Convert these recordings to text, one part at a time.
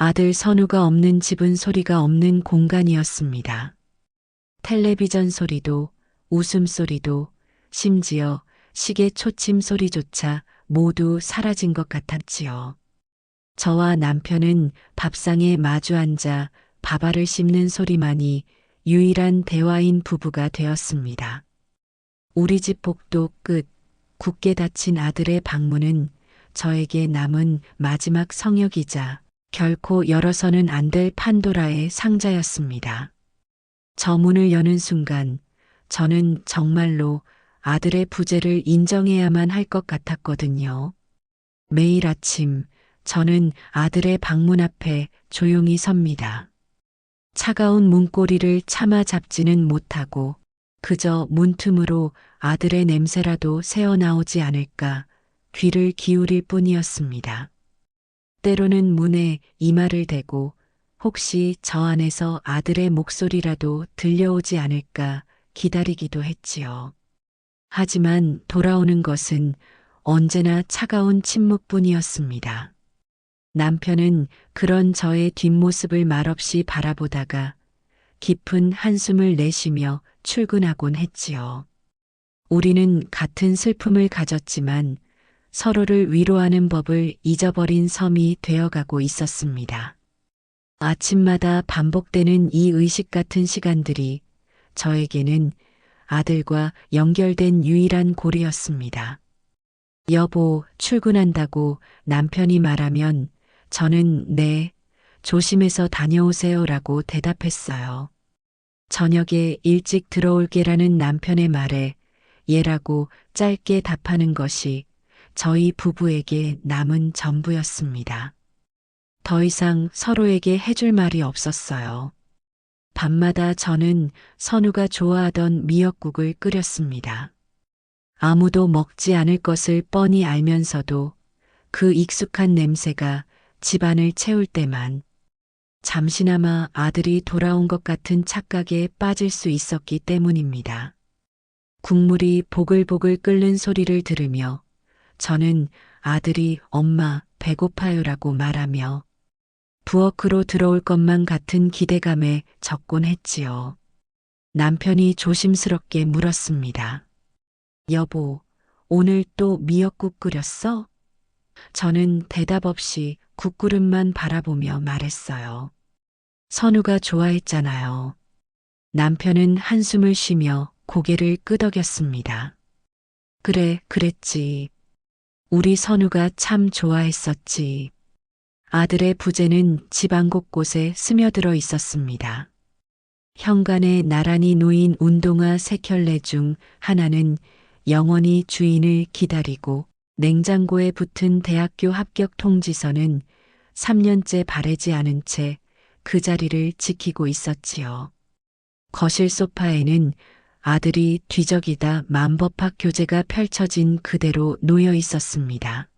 아들 선우가 없는 집은 소리가 없는 공간이었습니다. 텔레비전 소리도, 웃음소리도, 심지어 시계 초침 소리조차 모두 사라진 것 같았지요. 저와 남편은 밥상에 마주 앉아 밥알을 씹는 소리만이 유일한 대화인 부부가 되었습니다. 우리 집 복도 끝, 굳게 닫힌 아들의 방문은 저에게 남은 마지막 성역이자 결코 열어서는 안 될 판도라의 상자였습니다. 저 문을 여는 순간 저는 정말로 아들의 부재를 인정해야만 할 것 같았거든요. 매일 아침 저는 아들의 방문 앞에 조용히 섭니다. 차가운 문고리를 참아 잡지는 못하고 그저 문틈으로 아들의 냄새라도 새어나오지 않을까 귀를 기울일 뿐이었습니다. 때로는 문에 이마를 대고 혹시 저 안에서 아들의 목소리라도 들려오지 않을까 기다리기도 했지요. 하지만 돌아오는 것은 언제나 차가운 침묵뿐이었습니다. 남편은 그런 저의 뒷모습을 말없이 바라보다가 깊은 한숨을 내쉬며 출근하곤 했지요. 우리는 같은 슬픔을 가졌지만 서로를 위로하는 법을 잊어버린 섬이 되어가고 있었습니다. 아침마다 반복되는 이 의식 같은 시간들이 저에게는 아들과 연결된 유일한 고리였습니다. 여보, 출근한다고 남편이 말하면 저는 네, 조심해서 다녀오세요라고 대답했어요. 저녁에 일찍 들어올게라는 남편의 말에 예라고 짧게 답하는 것이 저희 부부에게 남은 전부였습니다. 더 이상 서로에게 해줄 말이 없었어요. 밤마다 저는 선우가 좋아하던 미역국을 끓였습니다. 아무도 먹지 않을 것을 뻔히 알면서도 그 익숙한 냄새가 집안을 채울 때만 잠시나마 아들이 돌아온 것 같은 착각에 빠질 수 있었기 때문입니다. 국물이 보글보글 끓는 소리를 들으며 저는 아들이 엄마 배고파요라고 말하며 부엌으로 들어올 것만 같은 기대감에 적곤 했지요. 남편이 조심스럽게 물었습니다. 여보, 오늘 또 미역국 끓였어? 저는 대답 없이 국그릇만 바라보며 말했어요. 선우가 좋아했잖아요. 남편은 한숨을 쉬며 고개를 끄덕였습니다. 그래, 그랬지. 우리 선우가 참 좋아했었지. 아들의 부재는 집안 곳곳에 스며들어 있었습니다. 현관에 나란히 놓인 운동화 3켤레 중 하나는 영원히 주인을 기다리고 냉장고에 붙은 대학교 합격 통지서는 3년째 바래지 않은 채 그 자리를 지키고 있었지요. 거실 소파에는 아들이 뒤적이다 만법학 교재가 펼쳐진 그대로 놓여 있었습니다.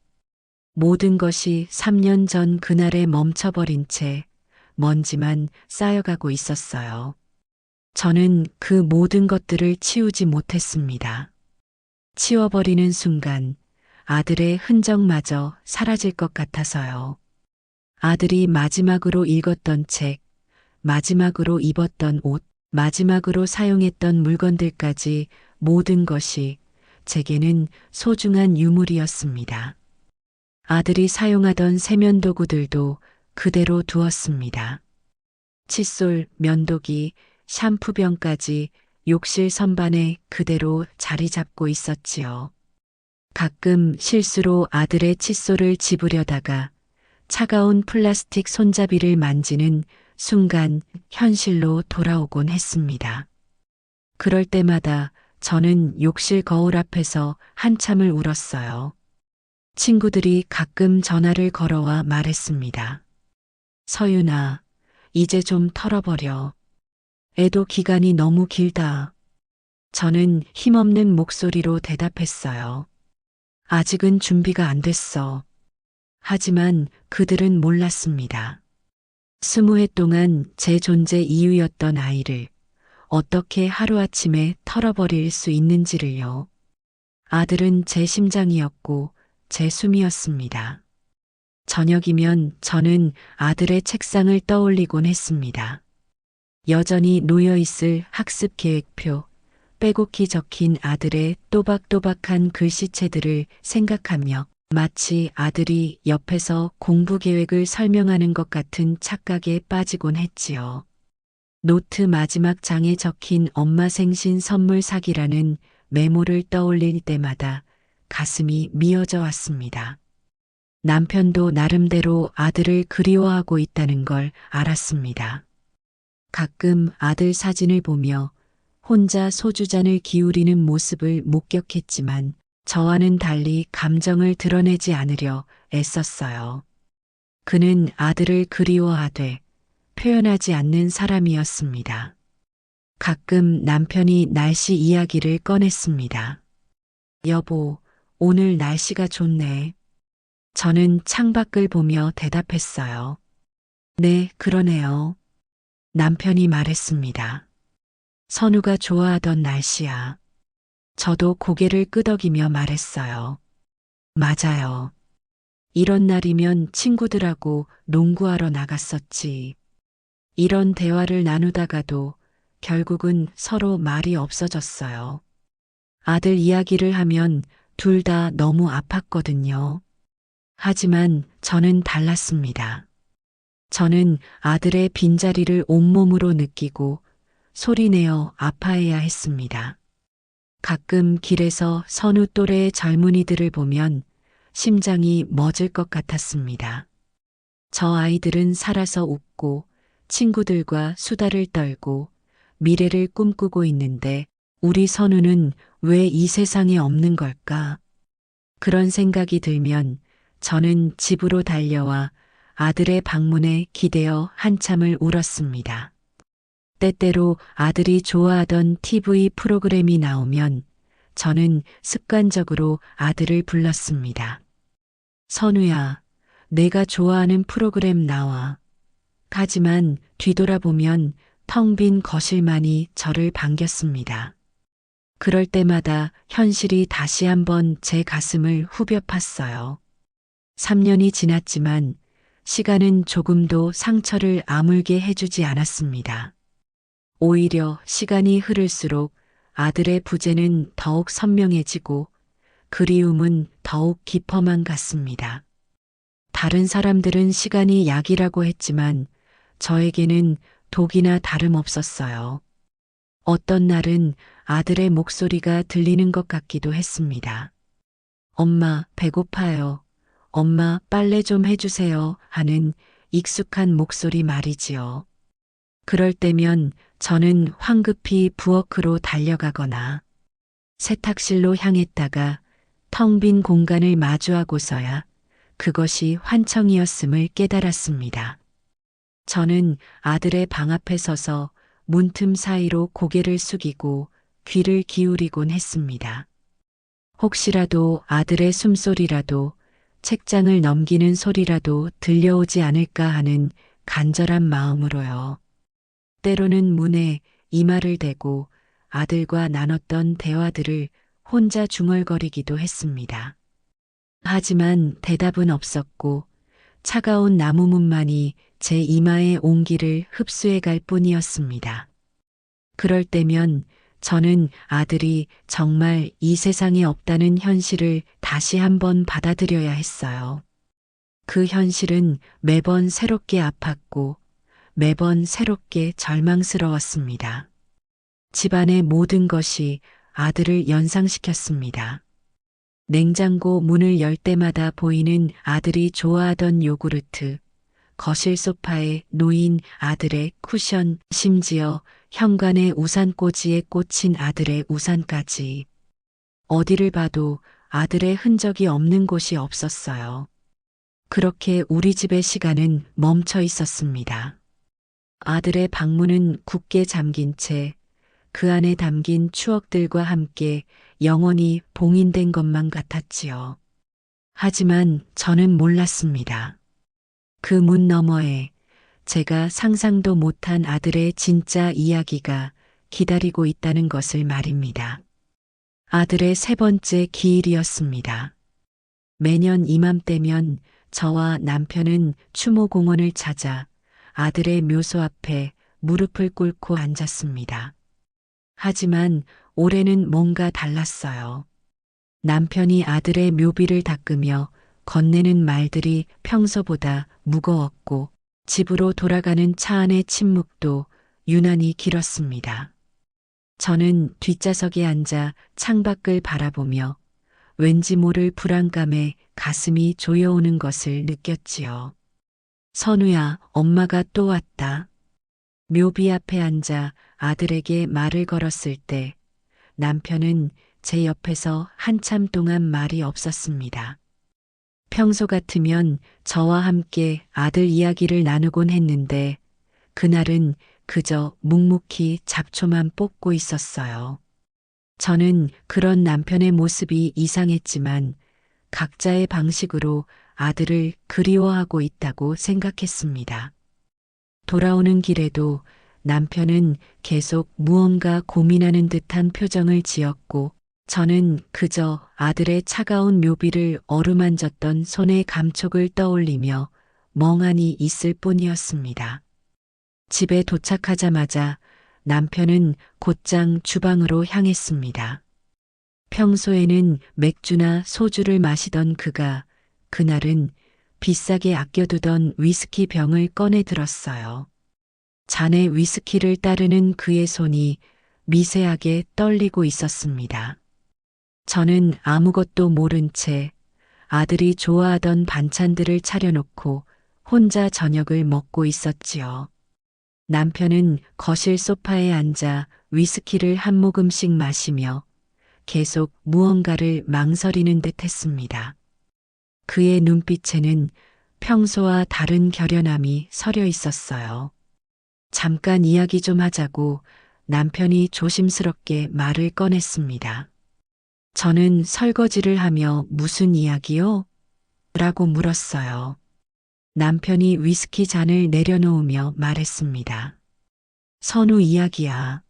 모든 것이 3년 전 그날에 멈춰버린 채 먼지만 쌓여가고 있었어요. 저는 그 모든 것들을 치우지 못했습니다. 치워버리는 순간 아들의 흔적마저 사라질 것 같아서요. 아들이 마지막으로 읽었던 책, 마지막으로 입었던 옷, 마지막으로 사용했던 물건들까지 모든 것이 제게는 소중한 유물이었습니다. 아들이 사용하던 세면도구들도 그대로 두었습니다. 칫솔, 면도기, 샴푸병까지 욕실 선반에 그대로 자리 잡고 있었지요. 가끔 실수로 아들의 칫솔을 집으려다가 차가운 플라스틱 손잡이를 만지는 순간 현실로 돌아오곤 했습니다. 그럴 때마다 저는 욕실 거울 앞에서 한참을 울었어요. 친구들이 가끔 전화를 걸어와 말했습니다. 서윤아, 이제 좀 털어버려. 애도 기간이 너무 길다. 저는 힘없는 목소리로 대답했어요. 아직은 준비가 안 됐어. 하지만 그들은 몰랐습니다. 20해 동안 제 존재 이유였던 아이를 어떻게 하루아침에 털어버릴 수 있는지를요. 아들은 제 심장이었고 제 숨이었습니다. 저녁이면 저는 아들의 책상을 떠올리곤 했습니다. 여전히 놓여있을 학습 계획표, 빼곡히 적힌 아들의 또박또박한 글씨체들을 생각하며 마치 아들이 옆에서 공부 계획을 설명하는 것 같은 착각에 빠지곤 했지요. 노트 마지막 장에 적힌 엄마 생신 선물 사기라는 메모를 떠올릴 때마다 가슴이 미어져 왔습니다. 남편도 나름대로 아들을 그리워하고 있다는 걸 알았습니다. 가끔 아들 사진을 보며 혼자 소주잔을 기울이는 모습을 목격했지만 저와는 달리 감정을 드러내지 않으려 애썼어요. 그는 아들을 그리워하되 표현하지 않는 사람이었습니다. 가끔 남편이 날씨 이야기를 꺼냈습니다. 여보, 오늘 날씨가 좋네. 저는 창밖을 보며 대답했어요. 네, 그러네요. 남편이 말했습니다. 선우가 좋아하던 날씨야. 저도 고개를 끄덕이며 말했어요. 맞아요. 이런 날이면 친구들하고 농구하러 나갔었지. 이런 대화를 나누다가도 결국은 서로 말이 없어졌어요. 아들 이야기를 하면 둘 다 너무 아팠거든요. 하지만 저는 달랐습니다. 저는 아들의 빈자리를 온몸으로 느끼고 소리내어 아파해야 했습니다. 가끔 길에서 선우 또래의 젊은이들을 보면 심장이 멎을 것 같았습니다. 저 아이들은 살아서 웃고 친구들과 수다를 떨고 미래를 꿈꾸고 있는데 우리 선우는 왜 이 세상에 없는 걸까? 그런 생각이 들면 저는 집으로 달려와 아들의 방문에 기대어 한참을 울었습니다. 때때로 아들이 좋아하던 TV 프로그램이 나오면 저는 습관적으로 아들을 불렀습니다. 선우야, 내가 좋아하는 프로그램 나와. 하지만 뒤돌아보면 텅 빈 거실만이 저를 반겼습니다. 그럴 때마다 현실이 다시 한번 제 가슴을 후벼 팠어요. 3년이 지났지만 시간은 조금도 상처를 아물게 해주지 않았습니다. 오히려 시간이 흐를수록 아들의 부재는 더욱 선명해지고 그리움은 더욱 깊어만 갔습니다. 다른 사람들은 시간이 약이라고 했지만 저에게는 독이나 다름없었어요. 어떤 날은 아들의 목소리가 들리는 것 같기도 했습니다. 엄마, 배고파요. 엄마, 빨래 좀 해주세요. 하는 익숙한 목소리 말이지요. 그럴 때면 저는 황급히 부엌으로 달려가거나 세탁실로 향했다가 텅 빈 공간을 마주하고서야 그것이 환청이었음을 깨달았습니다. 저는 아들의 방 앞에 서서 문틈 사이로 고개를 숙이고 귀를 기울이곤 했습니다. 혹시라도 아들의 숨소리라도 책장을 넘기는 소리라도 들려오지 않을까 하는 간절한 마음으로요. 때로는 문에 이마를 대고 아들과 나눴던 대화들을 혼자 중얼거리기도 했습니다. 하지만 대답은 없었고 차가운 나무문만이 제 이마의 온기를 흡수해 갈 뿐이었습니다. 그럴 때면 저는 아들이 정말 이 세상에 없다는 현실을 다시 한번 받아들여야 했어요. 그 현실은 매번 새롭게 아팠고 매번 새롭게 절망스러웠습니다. 집안의 모든 것이 아들을 연상시켰습니다. 냉장고 문을 열 때마다 보이는 아들이 좋아하던 요구르트, 거실 소파에 놓인 아들의 쿠션, 심지어 현관의 우산꽂이에 꽂힌 아들의 우산까지. 어디를 봐도 아들의 흔적이 없는 곳이 없었어요. 그렇게 우리 집의 시간은 멈춰 있었습니다. 아들의 방문은 굳게 잠긴 채 그 안에 담긴 추억들과 함께 영원히 봉인된 것만 같았지요. 하지만 저는 몰랐습니다. 그 문 너머에 제가 상상도 못한 아들의 진짜 이야기가 기다리고 있다는 것을 말입니다. 아들의 세 번째 기일이었습니다. 매년 이맘때면 저와 남편은 추모공원을 찾아 아들의 묘소 앞에 무릎을 꿇고 앉았습니다. 하지만 올해는 뭔가 달랐어요. 남편이 아들의 묘비를 닦으며 건네는 말들이 평소보다 무거웠고 집으로 돌아가는 차 안의 침묵도 유난히 길었습니다. 저는 뒷좌석에 앉아 창밖을 바라보며 왠지 모를 불안감에 가슴이 조여오는 것을 느꼈지요. 선우야, 엄마가 또 왔다. 묘비 앞에 앉아 아들에게 말을 걸었을 때 남편은 제 옆에서 한참 동안 말이 없었습니다. 평소 같으면 저와 함께 아들 이야기를 나누곤 했는데 그날은 그저 묵묵히 잡초만 뽑고 있었어요. 저는 그런 남편의 모습이 이상했지만 각자의 방식으로 아들을 그리워하고 있다고 생각했습니다. 돌아오는 길에도 남편은 계속 무언가 고민하는 듯한 표정을 지었고 저는 그저 아들의 차가운 묘비를 어루만졌던 손의 감촉을 떠올리며 멍하니 있을 뿐이었습니다. 집에 도착하자마자 남편은 곧장 주방으로 향했습니다. 평소에는 맥주나 소주를 마시던 그가 그날은 비싸게 아껴두던 위스키 병을 꺼내 들었어요. 잔에 위스키를 따르는 그의 손이 미세하게 떨리고 있었습니다. 저는 아무것도 모른 채 아들이 좋아하던 반찬들을 차려놓고 혼자 저녁을 먹고 있었지요. 남편은 거실 소파에 앉아 위스키를 한 모금씩 마시며 계속 무언가를 망설이는 듯 했습니다. 그의 눈빛에는 평소와 다른 결연함이 서려 있었어요. 잠깐 이야기 좀 하자고 남편이 조심스럽게 말을 꺼냈습니다. 저는 설거지를 하며 무슨 이야기요? 라고 물었어요. 남편이 위스키 잔을 내려놓으며 말했습니다. 선우 이야기야.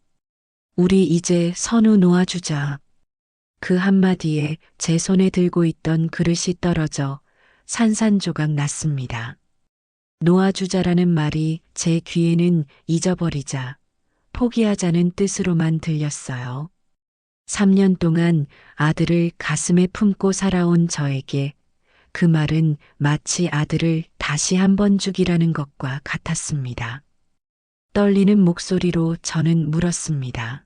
우리 이제 선우 놓아주자. 그 한마디에 제 손에 들고 있던 그릇이 떨어져 산산조각 났습니다. 놓아주자라는 말이 제 귀에는 잊어버리자, 포기하자는 뜻으로만 들렸어요. 3년 동안 아들을 가슴에 품고 살아온 저에게 그 말은 마치 아들을 다시 한 번 죽이라는 것과 같았습니다. 떨리는 목소리로 저는 물었습니다.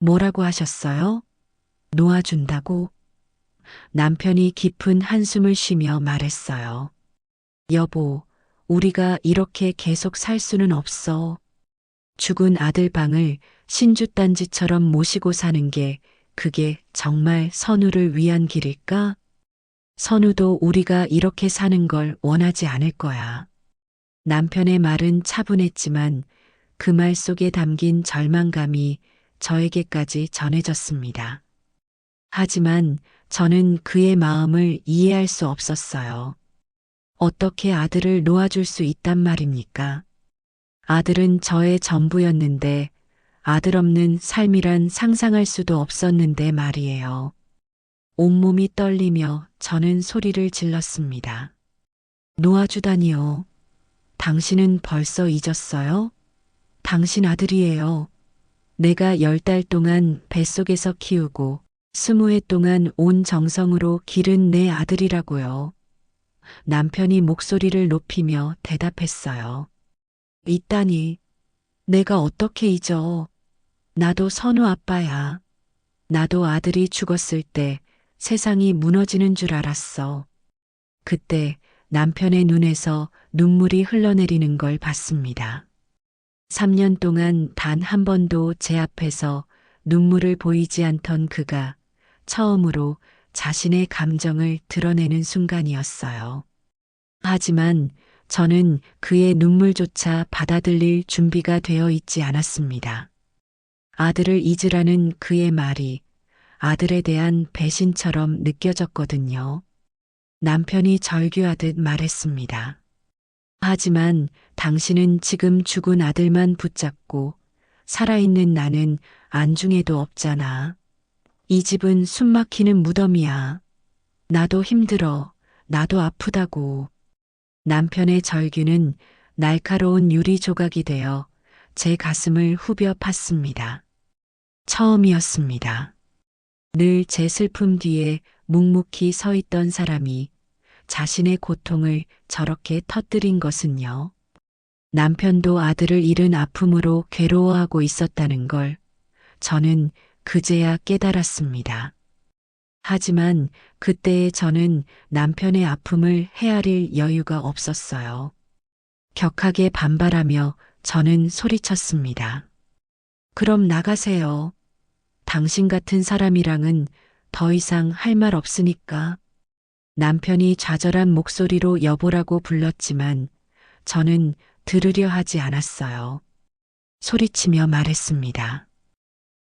뭐라고 하셨어요? 놓아준다고? 남편이 깊은 한숨을 쉬며 말했어요. 여보, 우리가 이렇게 계속 살 수는 없어. 죽은 아들 방을 신주단지처럼 모시고 사는 게 그게 정말 선우를 위한 길일까? 선우도 우리가 이렇게 사는 걸 원하지 않을 거야. 남편의 말은 차분했지만 그 말 속에 담긴 절망감이 저에게까지 전해졌습니다. 하지만 저는 그의 마음을 이해할 수 없었어요. 어떻게 아들을 놓아줄 수 있단 말입니까? 아들은 저의 전부였는데 아들 없는 삶이란 상상할 수도 없었는데 말이에요. 온몸이 떨리며 저는 소리를 질렀습니다. 놓아주다니요. 당신은 벌써 잊었어요? 당신 아들이에요. 내가 10달 동안 뱃속에서 키우고 20해 동안 온 정성으로 기른 내 아들이라고요. 남편이 목소리를 높이며 대답했어요. 있다니. 내가 어떻게 잊어. 나도 선우 아빠야. 나도 아들이 죽었을 때 세상이 무너지는 줄 알았어. 그때 남편의 눈에서 눈물이 흘러내리는 걸 봤습니다. 3년 동안 단 한 번도 제 앞에서 눈물을 보이지 않던 그가 처음으로 자신의 감정을 드러내는 순간이었어요. 하지만 저는 그의 눈물조차 받아들일 준비가 되어 있지 않았습니다. 아들을 잊으라는 그의 말이 아들에 대한 배신처럼 느껴졌거든요. 남편이 절규하듯 말했습니다. 하지만 당신은 지금 죽은 아들만 붙잡고 살아있는 나는 안중에도 없잖아. 이 집은 숨막히는 무덤이야. 나도 힘들어. 나도 아프다고. 남편의 절규는 날카로운 유리 조각이 되어 제 가슴을 후벼 팠습니다. 처음이었습니다. 늘 제 슬픔 뒤에 묵묵히 서 있던 사람이 자신의 고통을 저렇게 터뜨린 것은요. 남편도 아들을 잃은 아픔으로 괴로워하고 있었다는 걸 저는 그제야 깨달았습니다. 하지만 그때의 저는 남편의 아픔을 헤아릴 여유가 없었어요. 격하게 반발하며 저는 소리쳤습니다. 그럼 나가세요. 당신 같은 사람이랑은 더 이상 할 말 없으니까. 남편이 좌절한 목소리로 여보라고 불렀지만 저는 들으려 하지 않았어요. 소리치며 말했습니다.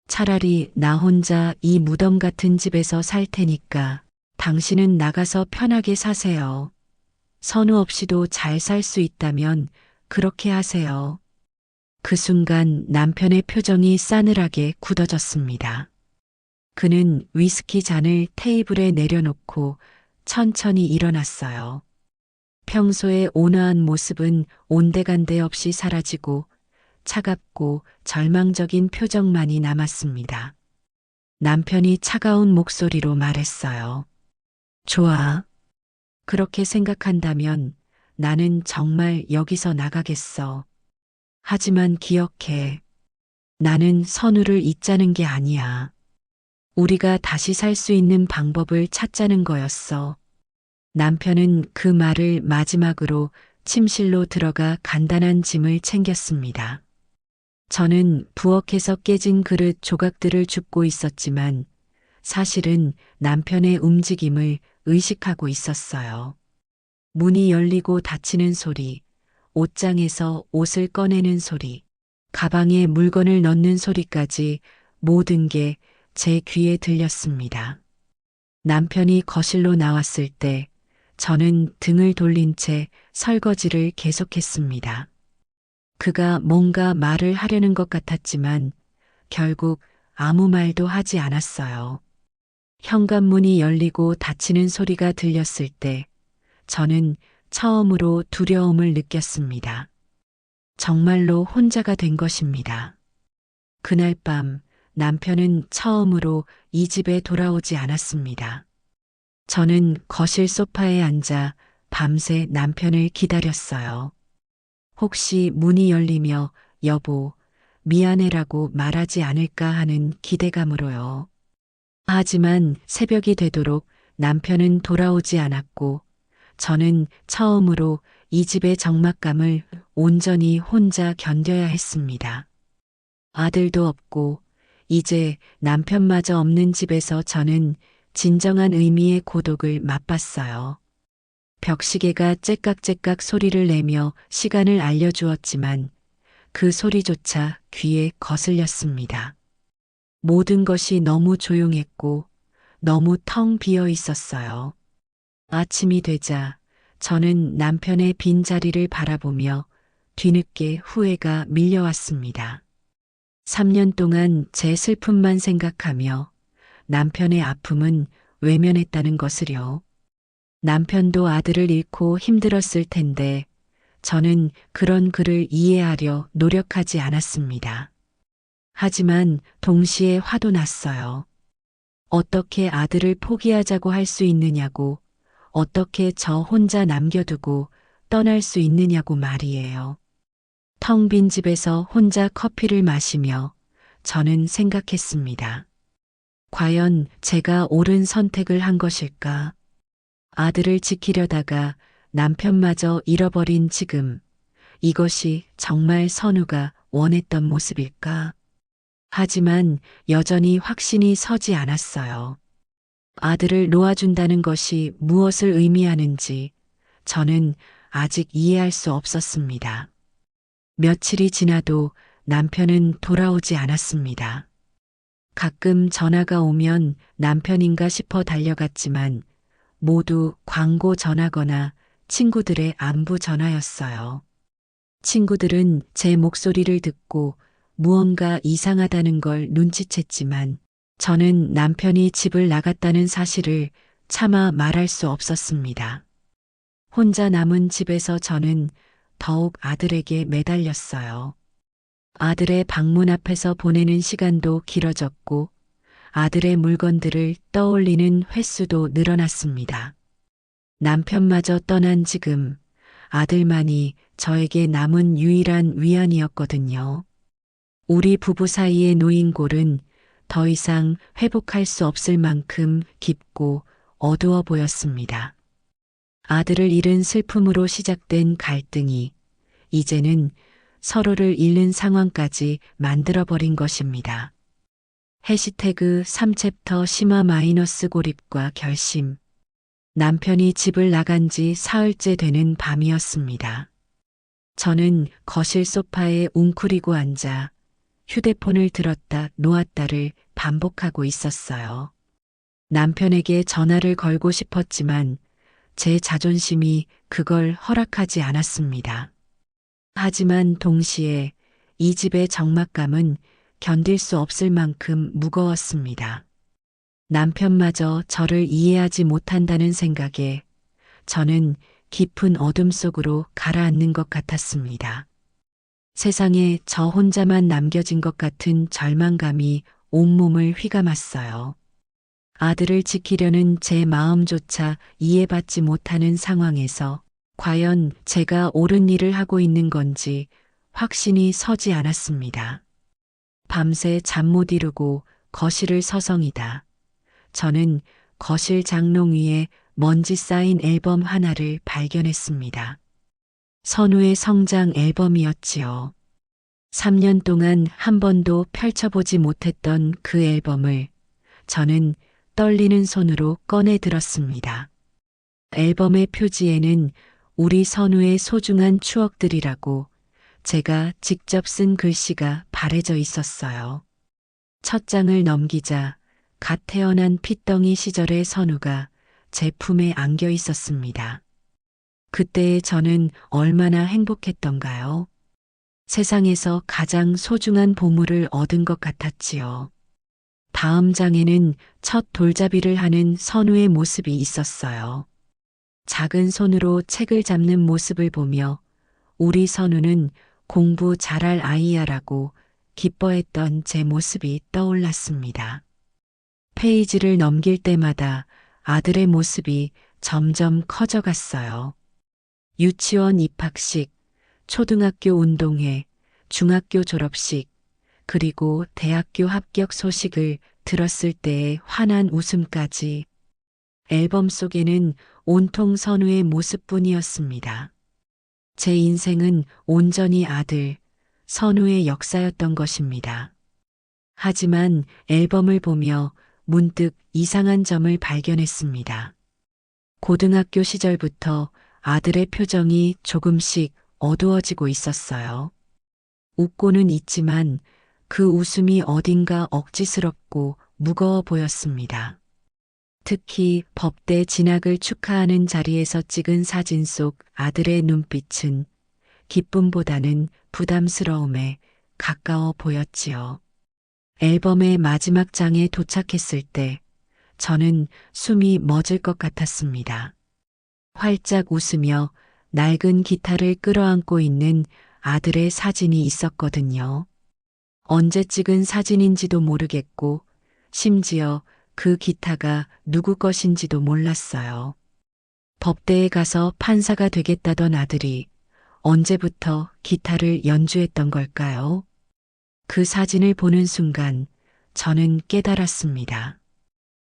차라리 나 혼자 이 무덤 같은 집에서 살 테니까 당신은 나가서 편하게 사세요. 선우 없이도 잘 살 수 있다면 그렇게 하세요. 그 순간 남편의 표정이 싸늘하게 굳어졌습니다. 그는 위스키 잔을 테이블에 내려놓고 천천히 일어났어요. 평소의 온화한 모습은 온데간데 없이 사라지고 차갑고 절망적인 표정만이 남았습니다. 남편이 차가운 목소리로 말했어요. 좋아. 그렇게 생각한다면 나는 정말 여기서 나가겠어. 하지만 기억해. 나는 선우를 잊자는 게 아니야. 우리가 다시 살 수 있는 방법을 찾자는 거였어. 남편은 그 말을 마지막으로 침실로 들어가 간단한 짐을 챙겼습니다. 저는 부엌에서 깨진 그릇 조각들을 줍고 있었지만 사실은 남편의 움직임을 의식하고 있었어요. 문이 열리고 닫히는 소리, 옷장에서 옷을 꺼내는 소리, 가방에 물건을 넣는 소리까지 모든 게 제 귀에 들렸습니다. 남편이 거실로 나왔을 때 저는 등을 돌린 채 설거지를 계속했습니다. 그가 뭔가 말을 하려는 것 같았지만 결국 아무 말도 하지 않았어요. 현관문이 열리고 닫히는 소리가 들렸을 때 저는 처음으로 두려움을 느꼈습니다. 정말로 혼자가 된 것입니다. 그날 밤 남편은 처음으로 이 집에 돌아오지 않았습니다. 저는 거실 소파에 앉아 밤새 남편을 기다렸어요. 혹시 문이 열리며 여보, 미안해라고 말하지 않을까 하는 기대감으로요. 하지만 새벽이 되도록 남편은 돌아오지 않았고 저는 처음으로 이 집의 적막감을 온전히 혼자 견뎌야 했습니다. 아들도 없고 이제 남편마저 없는 집에서 저는 진정한 의미의 고독을 맛봤어요. 벽시계가 째깍째깍 소리를 내며 시간을 알려주었지만 그 소리조차 귀에 거슬렸습니다. 모든 것이 너무 조용했고 너무 텅 비어 있었어요. 아침이 되자 저는 남편의 빈자리를 바라보며 뒤늦게 후회가 밀려왔습니다. 3년 동안 제 슬픔만 생각하며 남편의 아픔은 외면했다는 것을요. 남편도 아들을 잃고 힘들었을 텐데 저는 그런 그를 이해하려 노력하지 않았습니다. 하지만 동시에 화도 났어요. 어떻게 아들을 포기하자고 할 수 있느냐고, 어떻게 저 혼자 남겨두고 떠날 수 있느냐고 말이에요. 텅 빈 집에서 혼자 커피를 마시며 저는 생각했습니다. 과연 제가 옳은 선택을 한 것일까? 아들을 지키려다가 남편마저 잃어버린 지금, 이것이 정말 선우가 원했던 모습일까? 하지만 여전히 확신이 서지 않았어요. 아들을 놓아준다는 것이 무엇을 의미하는지 저는 아직 이해할 수 없었습니다. 며칠이 지나도 남편은 돌아오지 않았습니다. 가끔 전화가 오면 남편인가 싶어 달려갔지만 모두 광고 전화거나 친구들의 안부 전화였어요. 친구들은 제 목소리를 듣고 무언가 이상하다는 걸 눈치챘지만 저는 남편이 집을 나갔다는 사실을 차마 말할 수 없었습니다. 혼자 남은 집에서 저는 더욱 아들에게 매달렸어요. 아들의 방문 앞에서 보내는 시간도 길어졌고 아들의 물건들을 떠올리는 횟수도 늘어났습니다. 남편마저 떠난 지금 아들만이 저에게 남은 유일한 위안이었거든요. 우리 부부 사이의 노인골은 더 이상 회복할 수 없을 만큼 깊고 어두워 보였습니다. 아들을 잃은 슬픔으로 시작된 갈등이 이제는 서로를 잃는 상황까지 만들어버린 것입니다. 해시태그 3챕터 심화 마이너스 고립과 결심. 남편이 집을 나간 지 사흘째 되는 밤이었습니다. 저는 거실 소파에 웅크리고 앉아 휴대폰을 들었다 놓았다를 반복하고 있었어요. 남편에게 전화를 걸고 싶었지만 제 자존심이 그걸 허락하지 않았습니다. 하지만 동시에 이 집의 적막감은 견딜 수 없을 만큼 무거웠습니다. 남편마저 저를 이해하지 못한다는 생각에 저는 깊은 어둠 속으로 가라앉는 것 같았습니다. 세상에 저 혼자만 남겨진 것 같은 절망감이 온몸을 휘감았어요. 아들을 지키려는 제 마음조차 이해받지 못하는 상황에서 과연 제가 옳은 일을 하고 있는 건지 확신이 서지 않았습니다. 밤새 잠 못 이루고 거실을 서성이다. 저는 거실 장롱 위에 먼지 쌓인 앨범 하나를 발견했습니다. 선우의 성장 앨범이었지요. 3년 동안 한 번도 펼쳐보지 못했던 그 앨범을 저는 떨리는 손으로 꺼내 들었습니다. 앨범의 표지에는 우리 선우의 소중한 추억들이라고 제가 직접 쓴 글씨가 바래져 있었어요. 첫 장을 넘기자 갓 태어난 핏덩이 시절의 선우가 제 품에 안겨 있었습니다. 그때의 저는 얼마나 행복했던가요? 세상에서 가장 소중한 보물을 얻은 것 같았지요. 다음 장에는 첫 돌잡이를 하는 선우의 모습이 있었어요. 작은 손으로 책을 잡는 모습을 보며 우리 선우는 공부 잘할 아이야라고 기뻐했던 제 모습이 떠올랐습니다. 페이지를 넘길 때마다 아들의 모습이 점점 커져갔어요. 유치원 입학식, 초등학교 운동회, 중학교 졸업식, 그리고 대학교 합격 소식을 들었을 때의 환한 웃음까지 앨범 속에는 온통 선우의 모습뿐이었습니다. 제 인생은 온전히 아들, 선우의 역사였던 것입니다. 하지만 앨범을 보며 문득 이상한 점을 발견했습니다. 고등학교 시절부터 아들의 표정이 조금씩 어두워지고 있었어요. 웃고는 있지만 그 웃음이 어딘가 억지스럽고 무거워 보였습니다. 특히 법대 진학을 축하하는 자리에서 찍은 사진 속 아들의 눈빛은 기쁨보다는 부담스러움에 가까워 보였지요. 앨범의 마지막 장에 도착했을 때 저는 숨이 멎을 것 같았습니다. 활짝 웃으며 낡은 기타를 끌어안고 있는 아들의 사진이 있었거든요. 언제 찍은 사진인지도 모르겠고 심지어 그 기타가 누구 것인지도 몰랐어요. 법대에 가서 판사가 되겠다던 아들이 언제부터 기타를 연주했던 걸까요? 그 사진을 보는 순간 저는 깨달았습니다.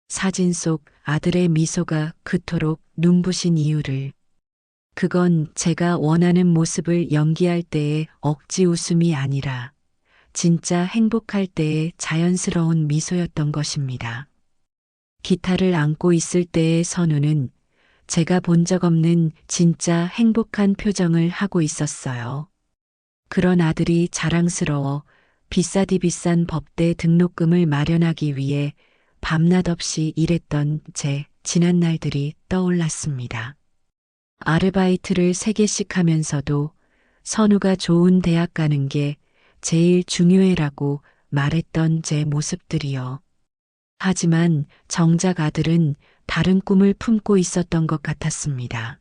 사진 속 아들의 미소가 그토록 눈부신 이유를. 그건 제가 원하는 모습을 연기할 때의 억지 웃음이 아니라 진짜 행복할 때의 자연스러운 미소였던 것입니다. 기타를 안고 있을 때의 선우는 제가 본 적 없는 진짜 행복한 표정을 하고 있었어요. 그런 아들이 자랑스러워 비싸디 비싼 법대 등록금을 마련하기 위해 밤낮 없이 일했던 제 지난 날들이 떠올랐습니다. 아르바이트를 3개씩 하면서도 선우가 좋은 대학 가는 게 제일 중요해라고 말했던 제 모습들이요. 하지만 정작 아들은 다른 꿈을 품고 있었던 것 같았습니다.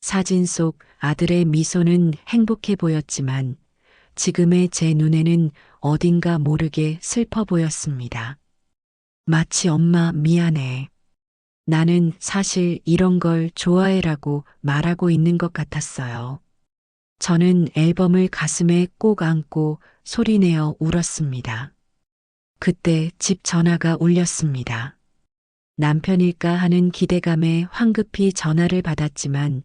사진 속 아들의 미소는 행복해 보였지만 지금의 제 눈에는 어딘가 모르게 슬퍼 보였습니다. 마치 엄마 미안해. 나는 사실 이런 걸 좋아해라고 말하고 있는 것 같았어요. 저는 앨범을 가슴에 꼭 안고 소리내어 울었습니다. 그때 집 전화가 울렸습니다. 남편일까 하는 기대감에 황급히 전화를 받았지만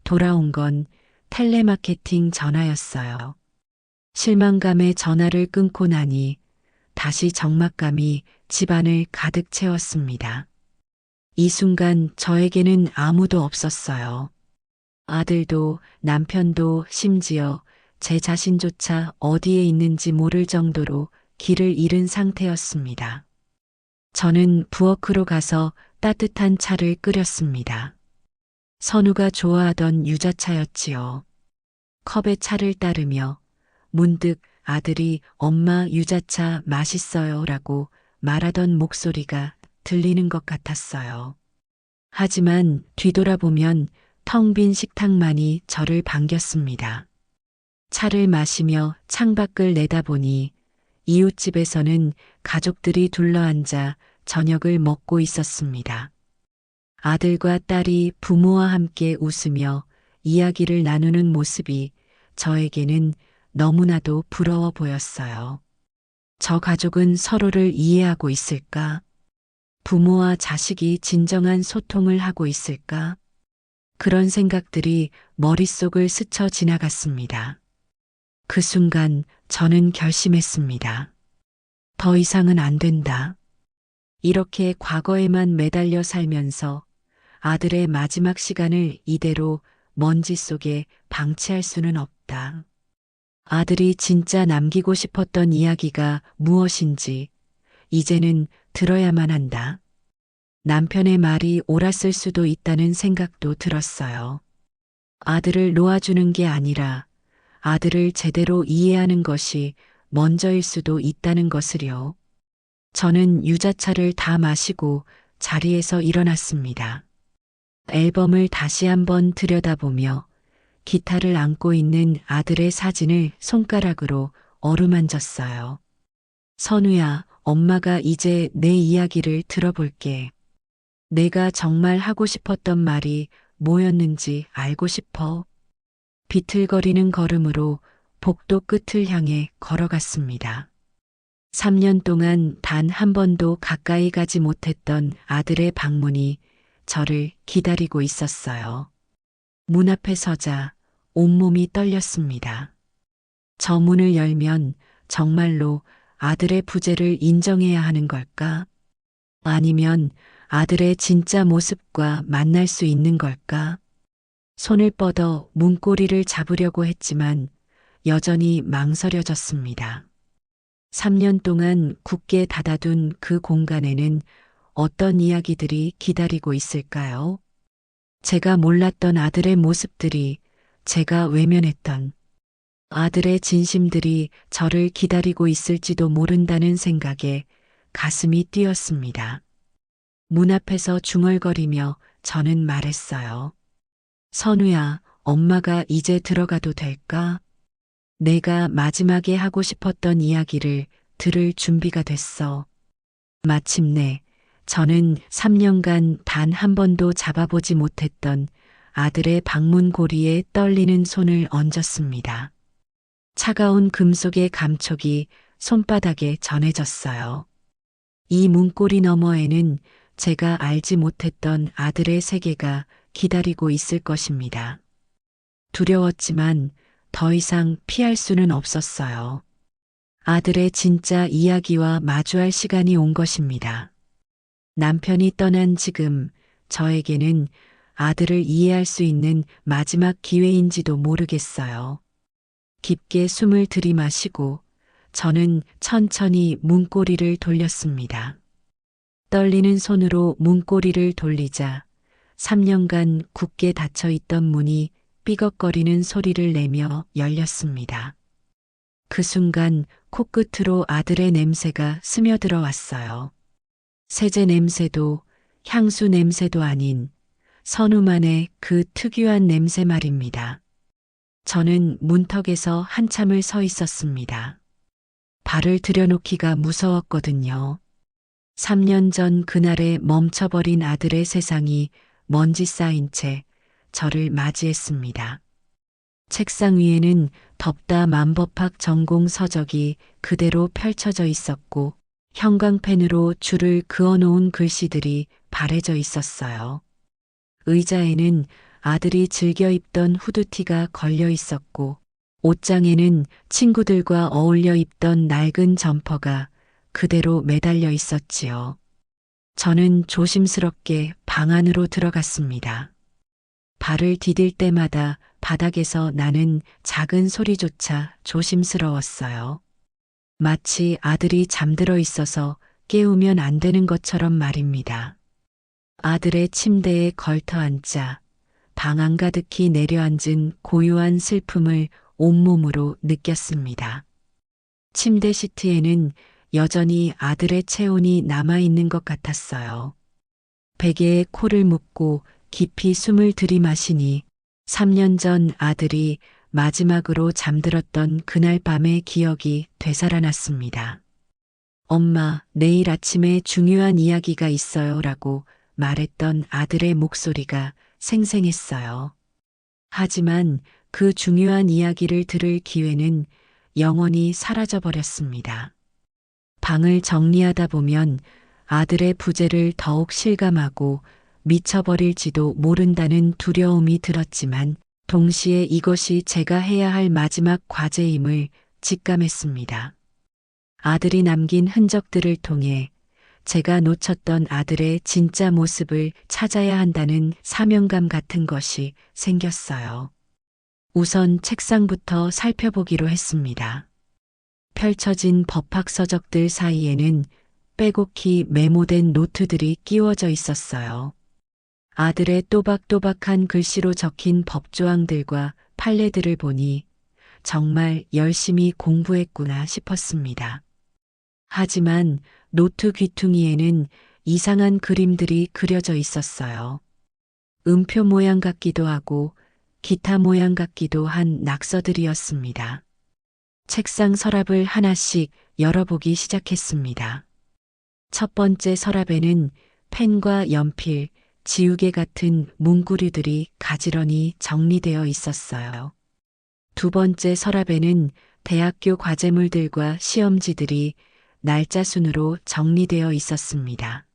돌아온 건 텔레마케팅 전화였어요. 실망감에 전화를 끊고 나니 다시 적막감이 집안을 가득 채웠습니다. 이 순간 저에게는 아무도 없었어요. 아들도 남편도 심지어 제 자신조차 어디에 있는지 모를 정도로 길을 잃은 상태였습니다. 저는 부엌으로 가서 따뜻한 차를 끓였습니다. 선우가 좋아하던 유자차였지요. 컵에 차를 따르며 문득 아들이 엄마 유자차 맛있어요 라고 말하던 목소리가 들리는 것 같았어요. 하지만 뒤돌아보면 텅 빈 식탁만이 저를 반겼습니다. 차를 마시며 창밖을 내다보니 이웃집에서는 가족들이 둘러앉아 저녁을 먹고 있었습니다. 아들과 딸이 부모와 함께 웃으며 이야기를 나누는 모습이 저에게는 너무나도 부러워 보였어요. 저 가족은 서로를 이해하고 있을까? 부모와 자식이 진정한 소통을 하고 있을까? 그런 생각들이 머릿속을 스쳐 지나갔습니다. 그 순간 저는 결심했습니다. 더 이상은 안 된다. 이렇게 과거에만 매달려 살면서 아들의 마지막 시간을 이대로 먼지 속에 방치할 수는 없다. 아들이 진짜 남기고 싶었던 이야기가 무엇인지 이제는 들어야만 한다. 남편의 말이 옳았을 수도 있다는 생각도 들었어요. 아들을 놓아주는 게 아니라 아들을 제대로 이해하는 것이 먼저일 수도 있다는 것을요. 저는 유자차를 다 마시고 자리에서 일어났습니다. 앨범을 다시 한번 들여다보며 기타를 안고 있는 아들의 사진을 손가락으로 어루만졌어요. 선우야, 엄마가 이제 내 이야기를 들어볼게. 내가 정말 하고 싶었던 말이 뭐였는지 알고 싶어. 비틀거리는 걸음으로 복도 끝을 향해 걸어갔습니다. 3년 동안 단 한 번도 가까이 가지 못했던 아들의 방문이 저를 기다리고 있었어요. 문 앞에 서자 온몸이 떨렸습니다. 저 문을 열면 정말로 아들의 부재를 인정해야 하는 걸까? 아니면 아들의 진짜 모습과 만날 수 있는 걸까? 손을 뻗어 문고리를 잡으려고 했지만 여전히 망설여졌습니다. 3년 동안 굳게 닫아둔 그 공간에는 어떤 이야기들이 기다리고 있을까요? 제가 몰랐던 아들의 모습들이, 제가 외면했던 아들의 진심들이 저를 기다리고 있을지도 모른다는 생각에 가슴이 뛰었습니다. 문 앞에서 중얼거리며 저는 말했어요. 선우야, 엄마가 이제 들어가도 될까? 내가 마지막에 하고 싶었던 이야기를 들을 준비가 됐어. 마침내 저는 3년간 단 한 번도 잡아보지 못했던 아들의 방문 고리에 떨리는 손을 얹었습니다. 차가운 금속의 감촉이 손바닥에 전해졌어요. 이 문고리 너머에는 제가 알지 못했던 아들의 세계가 기다리고 있을 것입니다. 두려웠지만 더 이상 피할 수는 없었어요. 아들의 진짜 이야기와 마주할 시간이 온 것입니다. 남편이 떠난 지금 저에게는 아들을 이해할 수 있는 마지막 기회인지도 모르겠어요. 깊게 숨을 들이마시고 저는 천천히 문고리를 돌렸습니다. 떨리는 손으로 문고리를 돌리자 3년간 굳게 닫혀 있던 문이 삐걱거리는 소리를 내며 열렸습니다. 그 순간 코끝으로 아들의 냄새가 스며들어 왔어요. 세제 냄새도 향수 냄새도 아닌 선우만의 그 특유한 냄새 말입니다. 저는 문턱에서 한참을 서 있었습니다. 발을 들여놓기가 무서웠거든요. 3년 전 그날에 멈춰버린 아들의 세상이 먼지 쌓인 채 저를 맞이했습니다. 책상 위에는 덥다 만법학 전공 서적이 그대로 펼쳐져 있었고 형광펜으로 줄을 그어놓은 글씨들이 바래져 있었어요. 의자에는 아들이 즐겨 입던 후드티가 걸려 있었고 옷장에는 친구들과 어울려 입던 낡은 점퍼가 그대로 매달려 있었지요. 저는 조심스럽게 방 안으로 들어갔습니다. 발을 디딜 때마다 바닥에서 나는 작은 소리조차 조심스러웠어요. 마치 아들이 잠들어 있어서 깨우면 안 되는 것처럼 말입니다. 아들의 침대에 걸터 앉자 방 한가득히 내려앉은 고요한 슬픔을 온몸으로 느꼈습니다. 침대 시트에는 여전히 아들의 체온이 남아있는 것 같았어요. 베개에 코를 묶고 깊이 숨을 들이마시니 3년 전 아들이 마지막으로 잠들었던 그날 밤의 기억이 되살아났습니다. 엄마, 내일 아침에 중요한 이야기가 있어요 라고 말했던 아들의 목소리가 생생했어요. 하지만 그 중요한 이야기를 들을 기회는 영원히 사라져버렸습니다. 방을 정리하다 보면 아들의 부재를 더욱 실감하고 미쳐버릴지도 모른다는 두려움이 들었지만 동시에 이것이 제가 해야 할 마지막 과제임을 직감했습니다. 아들이 남긴 흔적들을 통해 제가 놓쳤던 아들의 진짜 모습을 찾아야 한다는 사명감 같은 것이 생겼어요. 우선 책상부터 살펴보기로 했습니다. 펼쳐진 법학서적들 사이에는 빼곡히 메모된 노트들이 끼워져 있었어요. 아들의 또박또박한 글씨로 적힌 법조항들과 판례들을 보니 정말 열심히 공부했구나 싶었습니다. 하지만 노트 귀퉁이에는 이상한 그림들이 그려져 있었어요. 음표 모양 같기도 하고 기타 모양 같기도 한 낙서들이었습니다. 책상 서랍을 하나씩 열어보기 시작했습니다. 첫 번째 서랍에는 펜과 연필, 지우개 같은 문구류들이 가지런히 정리되어 있었어요. 두 번째 서랍에는 대학교 과제물들과 시험지들이 날짜 순으로 정리되어 있었습니다.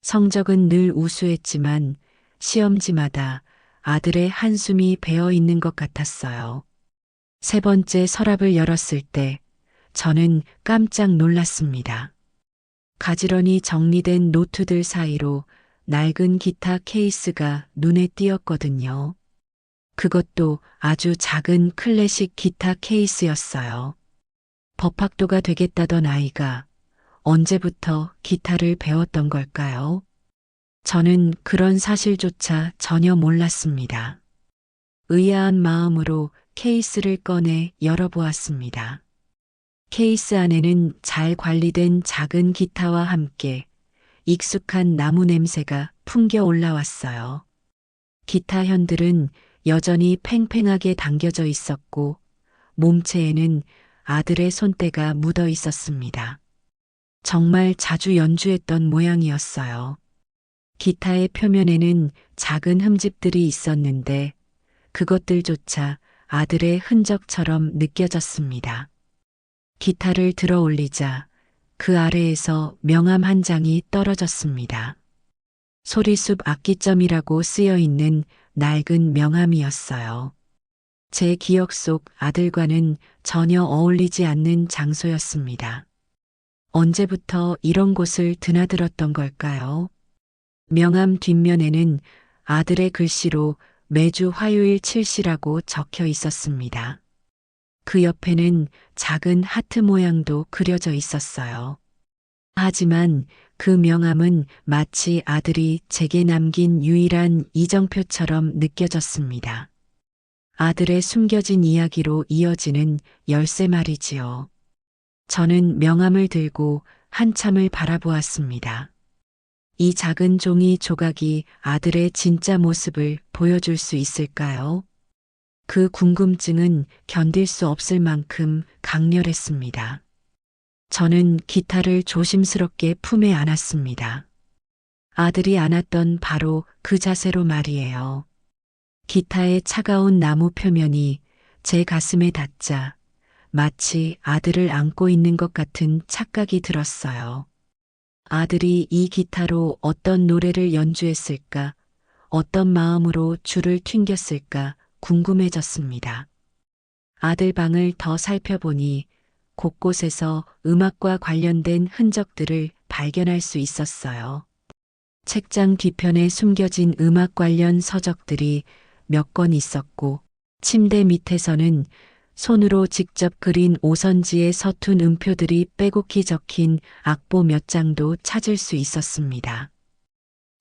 성적은 늘 우수했지만 시험지마다 아들의 한숨이 배어 있는 것 같았어요. 세 번째 서랍을 열었을 때 저는 깜짝 놀랐습니다. 가지런히 정리된 노트들 사이로 낡은 기타 케이스가 눈에 띄었거든요. 그것도 아주 작은 클래식 기타 케이스였어요. 법학도가 되겠다던 아이가 언제부터 기타를 배웠던 걸까요? 저는 그런 사실조차 전혀 몰랐습니다. 의아한 마음으로 케이스를 꺼내 열어보았습니다. 케이스 안에는 잘 관리된 작은 기타와 함께 익숙한 나무 냄새가 풍겨 올라왔어요. 기타 현들은 여전히 팽팽하게 당겨져 있었고 몸체에는 아들의 손때가 묻어 있었습니다. 정말 자주 연주했던 모양이었어요. 기타의 표면에는 작은 흠집들이 있었는데 그것들조차 아들의 흔적처럼 느껴졌습니다. 기타를 들어 올리자 그 아래에서 명함 한 장이 떨어졌습니다. 소리숲 악기점이라고 쓰여 있는 낡은 명함이었어요. 제 기억 속 아들과는 전혀 어울리지 않는 장소였습니다. 언제부터 이런 곳을 드나들었던 걸까요? 명함 뒷면에는 아들의 글씨로 매주 화요일 7시라고 적혀 있었습니다. 그 옆에는 작은 하트 모양도 그려져 있었어요. 하지만 그 명함은 마치 아들이 제게 남긴 유일한 이정표처럼 느껴졌습니다. 아들의 숨겨진 이야기로 이어지는 열쇠 말이지요. 저는 명함을 들고 한참을 바라보았습니다. 이 작은 종이 조각이 아들의 진짜 모습을 보여줄 수 있을까요? 그 궁금증은 견딜 수 없을 만큼 강렬했습니다. 저는 기타를 조심스럽게 품에 안았습니다. 아들이 안았던 바로 그 자세로 말이에요. 기타의 차가운 나무 표면이 제 가슴에 닿자 마치 아들을 안고 있는 것 같은 착각이 들었어요. 아들이 이 기타로 어떤 노래를 연주했을까, 어떤 마음으로 줄을 튕겼을까 궁금해졌습니다. 아들 방을 더 살펴보니 곳곳에서 음악과 관련된 흔적들을 발견할 수 있었어요. 책장 뒤편에 숨겨진 음악 관련 서적들이 몇 권 있었고, 침대 밑에서는 손으로 직접 그린 오선지의 서툰 음표들이 빼곡히 적힌 악보 몇 장도 찾을 수 있었습니다.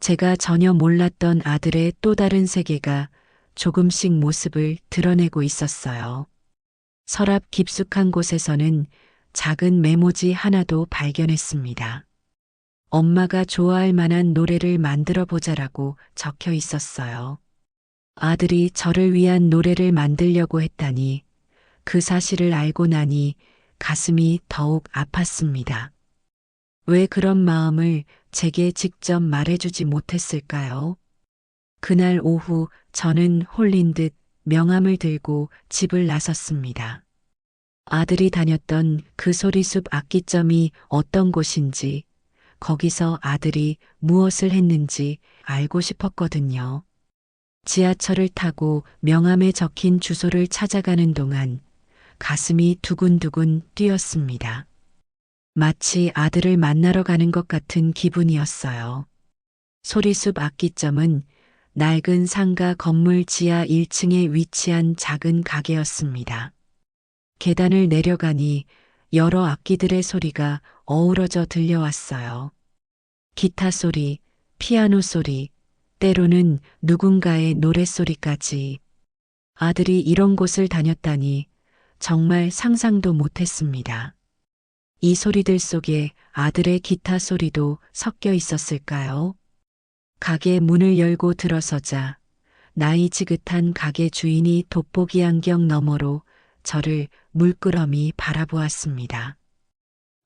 제가 전혀 몰랐던 아들의 또 다른 세계가 조금씩 모습을 드러내고 있었어요. 서랍 깊숙한 곳에서는 작은 메모지 하나도 발견했습니다. 엄마가 좋아할 만한 노래를 만들어 보자라고 적혀 있었어요. 아들이 저를 위한 노래를 만들려고 했다니 그 사실을 알고 나니 가슴이 더욱 아팠습니다. 왜 그런 마음을 제게 직접 말해주지 못했을까요? 그날 오후 저는 홀린 듯 명함을 들고 집을 나섰습니다. 아들이 다녔던 그 소리숲 악기점이 어떤 곳인지, 거기서 아들이 무엇을 했는지 알고 싶었거든요. 지하철을 타고 명함에 적힌 주소를 찾아가는 동안 가슴이 두근두근 뛰었습니다. 마치 아들을 만나러 가는 것 같은 기분이었어요. 소리숲 악기점은 낡은 상가 건물 지하 1층에 위치한 작은 가게였습니다. 계단을 내려가니 여러 악기들의 소리가 어우러져 들려왔어요. 기타 소리, 피아노 소리, 때로는 누군가의 노랫소리까지. 아들이 이런 곳을 다녔다니 정말 상상도 못했습니다. 이 소리들 속에 아들의 기타 소리도 섞여 있었을까요? 가게 문을 열고 들어서자 나이 지긋한 가게 주인이 돋보기 안경 너머로 저를 물끄러미 바라보았습니다.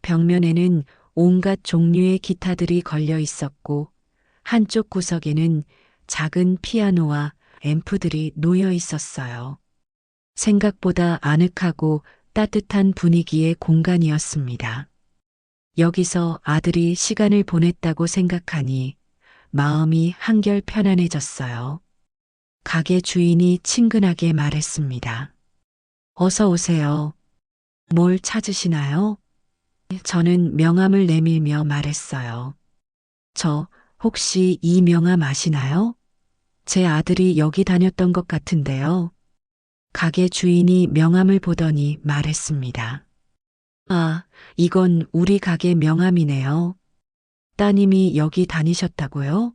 벽면에는 온갖 종류의 기타들이 걸려 있었고 한쪽 구석에는 작은 피아노와 앰프들이 놓여 있었어요. 생각보다 아늑하고 따뜻한 분위기의 공간이었습니다. 여기서 아들이 시간을 보냈다고 생각하니 마음이 한결 편안해졌어요. 가게 주인이 친근하게 말했습니다. 어서 오세요. 뭘 찾으시나요? 저는 명함을 내밀며 말했어요. 저 혹시 이 명함 아시나요? 제 아들이 여기 다녔던 것 같은데요. 가게 주인이 명함을 보더니 말했습니다. 아, 이건 우리 가게 명함이네요. 따님이 여기 다니셨다고요?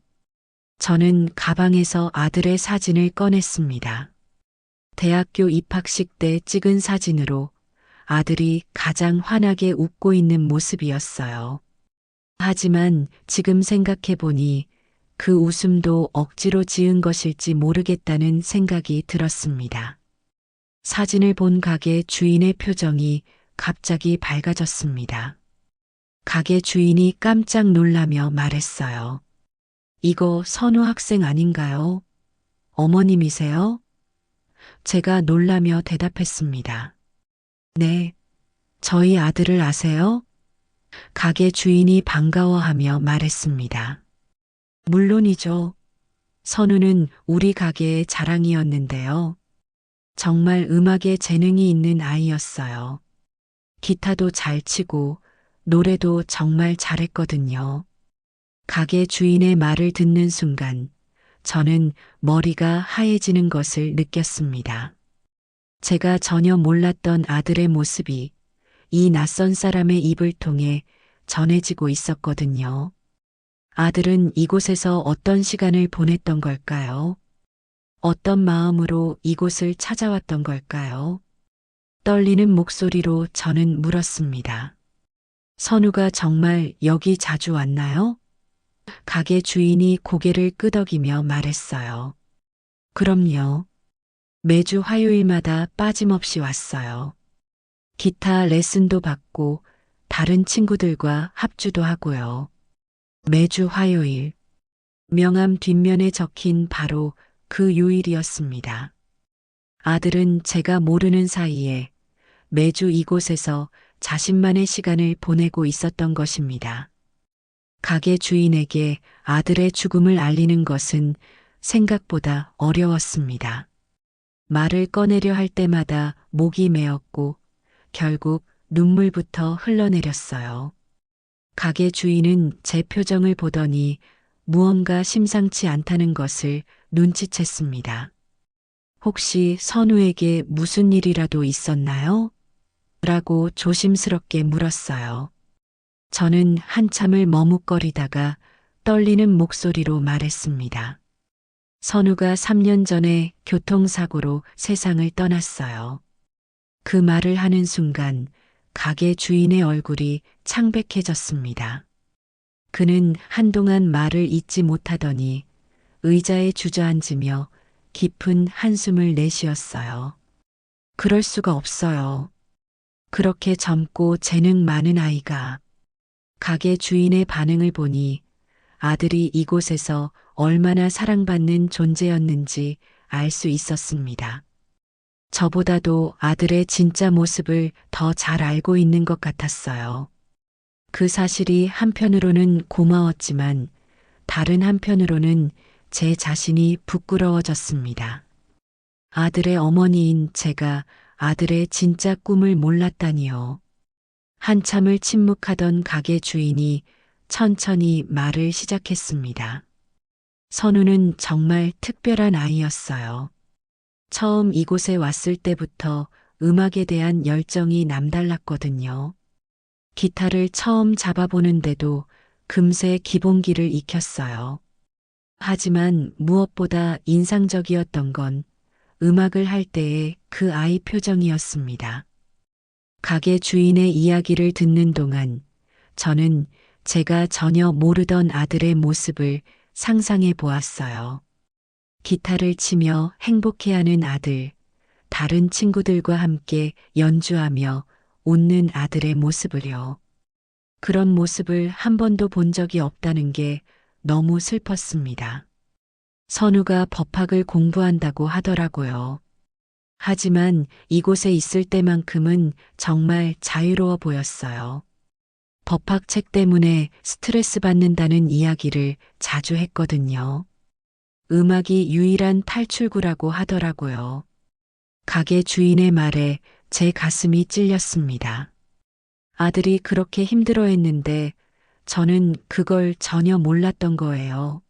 저는 가방에서 아들의 사진을 꺼냈습니다. 대학교 입학식 때 찍은 사진으로 아들이 가장 환하게 웃고 있는 모습이었어요. 하지만 지금 생각해 보니 그 웃음도 억지로 지은 것일지 모르겠다는 생각이 들었습니다. 사진을 본 가게 주인의 표정이 갑자기 밝아졌습니다. 가게 주인이 깜짝 놀라며 말했어요. 이거 선우 학생 아닌가요? 어머님이세요? 제가 놀라며 대답했습니다. 네, 저희 아들을 아세요? 가게 주인이 반가워하며 말했습니다. 물론이죠. 선우는 우리 가게의 자랑이었는데요. 정말 음악에 재능이 있는 아이였어요. 기타도 잘 치고 노래도 정말 잘했거든요. 가게 주인의 말을 듣는 순간 저는 머리가 하얘지는 것을 느꼈습니다. 제가 전혀 몰랐던 아들의 모습이 이 낯선 사람의 입을 통해 전해지고 있었거든요. 아들은 이곳에서 어떤 시간을 보냈던 걸까요? 어떤 마음으로 이곳을 찾아왔던 걸까요? 떨리는 목소리로 저는 물었습니다. 선우가 정말 여기 자주 왔나요? 가게 주인이 고개를 끄덕이며 말했어요. 그럼요. 매주 화요일마다 빠짐없이 왔어요. 기타 레슨도 받고 다른 친구들과 합주도 하고요. 매주 화요일. 명함 뒷면에 적힌 바로 그 요일이었습니다. 아들은 제가 모르는 사이에 매주 이곳에서 자신만의 시간을 보내고 있었던 것입니다. 가게 주인에게 아들의 죽음을 알리는 것은 생각보다 어려웠습니다. 말을 꺼내려 할 때마다 목이 메었고 결국 눈물부터 흘러내렸어요. 가게 주인은 제 표정을 보더니 무언가 심상치 않다는 것을 눈치챘습니다. 혹시 선우에게 무슨 일이라도 있었나요? 라고 조심스럽게 물었어요. 저는 한참을 머뭇거리다가 떨리는 목소리로 말했습니다. 선우가 3년 전에 교통사고로 세상을 떠났어요. 그 말을 하는 순간 가게 주인의 얼굴이 창백해졌습니다. 그는 한동안 말을 잇지 못하더니 의자에 주저앉으며 깊은 한숨을 내쉬었어요. 그럴 수가 없어요. 그렇게 젊고 재능 많은 아이가. 가게 주인의 반응을 보니 아들이 이곳에서 얼마나 사랑받는 존재였는지 알 수 있었습니다. 저보다도 아들의 진짜 모습을 더 잘 알고 있는 것 같았어요. 그 사실이 한편으로는 고마웠지만 다른 한편으로는 제 자신이 부끄러워졌습니다. 아들의 어머니인 제가 아들의 진짜 꿈을 몰랐다니요. 한참을 침묵하던 가게 주인이 천천히 말을 시작했습니다. 선우는 정말 특별한 아이였어요. 처음 이곳에 왔을 때부터 음악에 대한 열정이 남달랐거든요. 기타를 처음 잡아보는데도 금세 기본기를 익혔어요. 하지만 무엇보다 인상적이었던 건 음악을 할 때의 그 아이 표정이었습니다. 가게 주인의 이야기를 듣는 동안 저는 제가 전혀 모르던 아들의 모습을 상상해 보았어요. 기타를 치며 행복해하는 아들, 다른 친구들과 함께 연주하며 웃는 아들의 모습을요. 그런 모습을 한 번도 본 적이 없다는 게 너무 슬펐습니다. 선우가 법학을 공부한다고 하더라고요. 하지만 이곳에 있을 때만큼은 정말 자유로워 보였어요. 법학 책 때문에 스트레스 받는다는 이야기를 자주 했거든요. 음악이 유일한 탈출구라고 하더라고요. 가게 주인의 말에 제 가슴이 찔렸습니다. 아들이 그렇게 힘들어했는데 저는 그걸 전혀 몰랐던 거예요.